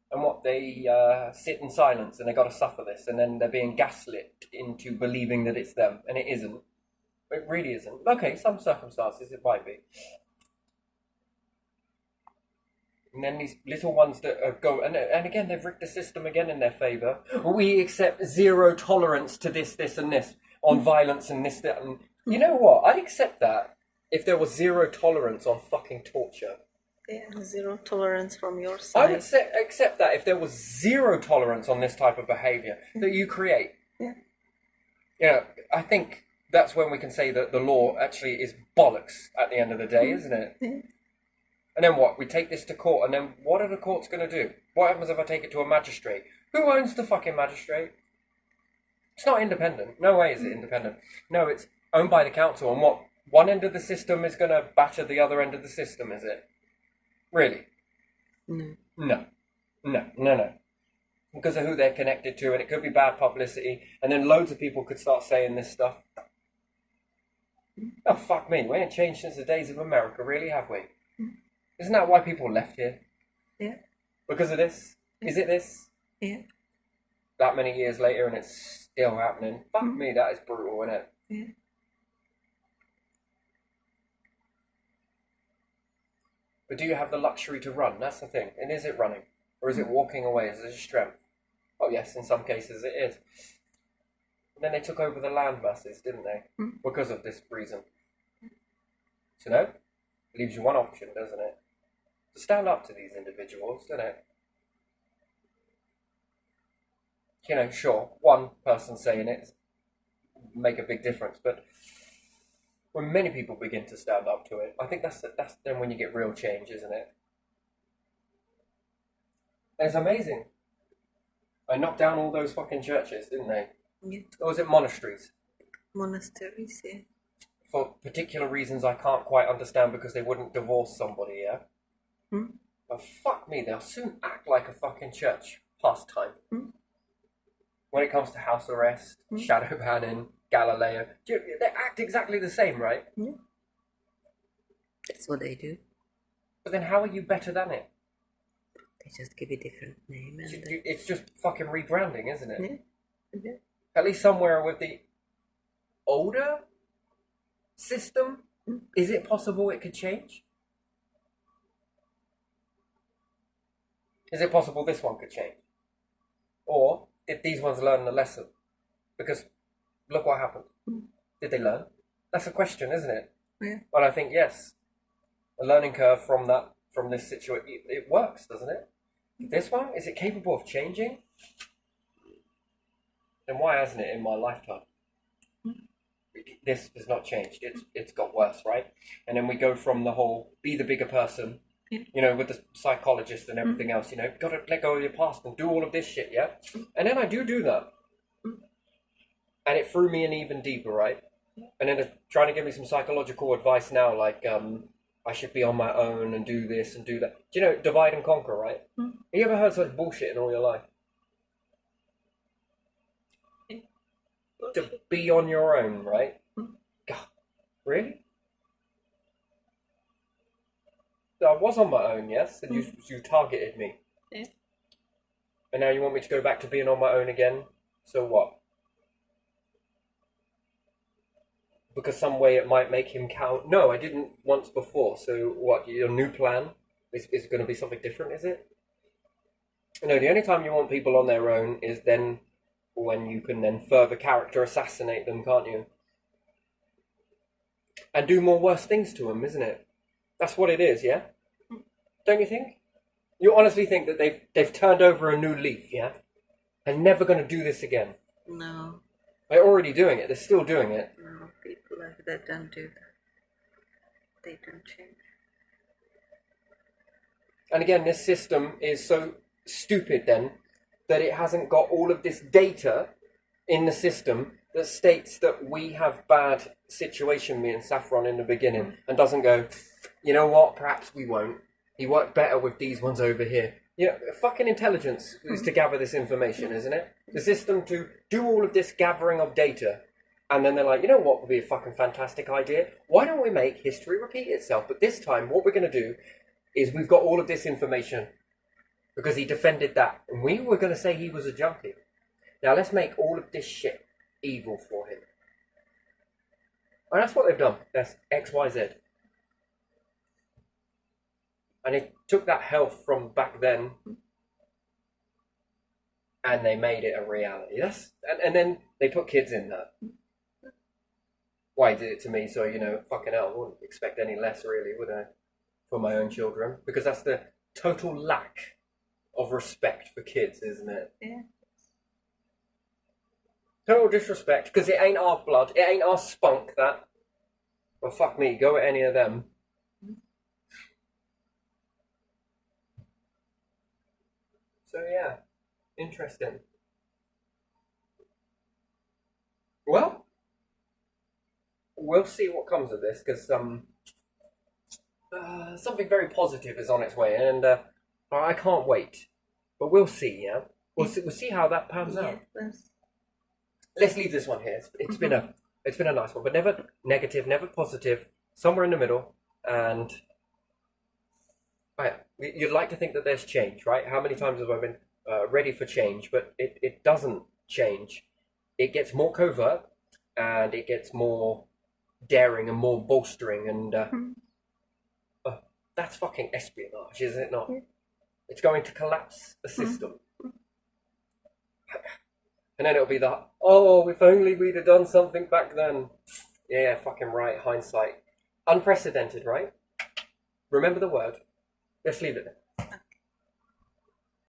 And what, they sit in silence and they got to suffer this, and then they're being gaslit into believing that it's them, and it isn't. It really isn't. Okay, some circumstances it might be. And then these little ones that go, and again, they've rigged the system again in their favour. We accept zero tolerance to this, and this, on violence and this, that, and you know what? I'd accept that if there was zero tolerance on fucking torture. Yeah, zero tolerance from your side. I would accept that if there was zero tolerance on this type of behaviour that you create. Yeah. You know, I think that's when we can say that the law actually is bollocks at the end of the day, isn't it? Yeah. And then what? We take this to court, and then what are the courts going to do? What happens if I take it to a magistrate? Who owns the fucking magistrate? It's not independent. No way is it independent. No, it's owned by the council, and what? One end of the system is going to batter the other end of the system, is it? Really? No. Because of who they're connected to, and it could be bad publicity, and then loads of people could start saying this stuff. Oh, fuck me. We ain't changed since the days of America, really, have we? Isn't that why people left here? Yeah. Because of this? Is it this? Yeah. That many years later and it's still happening. Fuck me, that is brutal, isn't it? Yeah. But do you have the luxury to run? That's the thing. And is it running? Or is it walking away as a strength? Oh yes, in some cases it is. And then they took over the land masses, didn't they? Because of this reason. So no? It leaves you one option, doesn't it? To stand up to these individuals, doesn't it? You know, sure, one person saying it make a big difference, but when many people begin to stand up to it, I think that's then when you get real change, isn't it? And it's amazing. They knocked down all those fucking churches, didn't they? Yeah. Or was it monasteries? Monasteries, yeah. For particular reasons I can't quite understand, because they wouldn't divorce somebody, yeah? But fuck me, they'll soon act like a fucking church pastime. When it comes to house arrest, shadow banning, Galileo, they act exactly the same, right? Yeah. That's what they do. But then how are you better than it? They just give it a different name. And It's just fucking rebranding, isn't it? Yeah. At least somewhere with the older system, is it possible it could change? Is it possible this one could change? Or did these ones learn the lesson? Because look what happened. Did they learn? That's a question, isn't it? Yeah. Well, I think yes. A learning curve from this situation, it works, doesn't it? This one, is it capable of changing? Then why hasn't it in my lifetime? This has not changed. It's got worse, right? And then we go from the whole be the bigger person, you know, with the psychologist and everything else, you know, got to let go of your past and do all of this shit, yeah? And then I do that. And it threw me in even deeper, right? And then they're trying to give me some psychological advice now, like, I should be on my own and do this and do that. Do you know, divide and conquer, right? Have you ever heard such bullshit in all your life? To be on your own, right? God, really? So I was on my own, yes, and you targeted me. Yeah. And now you want me to go back to being on my own again? So what? Because some way it might make him count. No, I didn't once before. So what, your new plan is going to be something different, is it? No, the only time you want people on their own is then when you can then further character assassinate them, can't you? And do more worse things to them, isn't it? That's what it is, yeah? Don't you think? You honestly think that they've turned over a new leaf, yeah? And never going to do this again? No, They're already doing it. They're still doing it. no, people like that don't do that. They don't change. And again, this system is so stupid then that it hasn't got all of this data in the system that states that we have bad situation, me and Saffron, in the beginning, and doesn't go, you know what, perhaps we won't. He worked better with these ones over here. You know, fucking intelligence is to gather this information, isn't it? The system to do all of this gathering of data. And then they're like, you know what would be a fucking fantastic idea? Why don't we make history repeat itself? But this time, what we're going to do is we've got all of this information because he defended that. And we were going to say he was a junkie. Now let's make all of this shit evil for him. And that's what they've done. That's XYZ. And it took that health from back then and they made it a reality. And then they put kids in that. Why did it to me? So, you know, fucking hell, I wouldn't expect any less really, would I? For my own children. Because that's the total lack of respect for kids, isn't it? Yeah. Total disrespect, because it ain't our blood, it ain't our spunk, that. Well, fuck me, go at any of them. So yeah, interesting. Well, we'll see what comes of this, because something very positive is on its way, and I can't wait. But we'll see, yeah? We'll see how that pans out. Yes. Let's leave this one here. It's been a nice one, but never negative, never positive, somewhere in the middle. And you'd like to think that there's change, right? How many times have I been ready for change? But it doesn't change. It gets more covert, and it gets more daring and more bolstering, and that's fucking espionage, is it not? Yeah. It's going to collapse the system. And then it'll be that, oh, if only we'd have done something back then. Yeah, fucking right, hindsight. Unprecedented, right? Remember the word. Let's leave it there.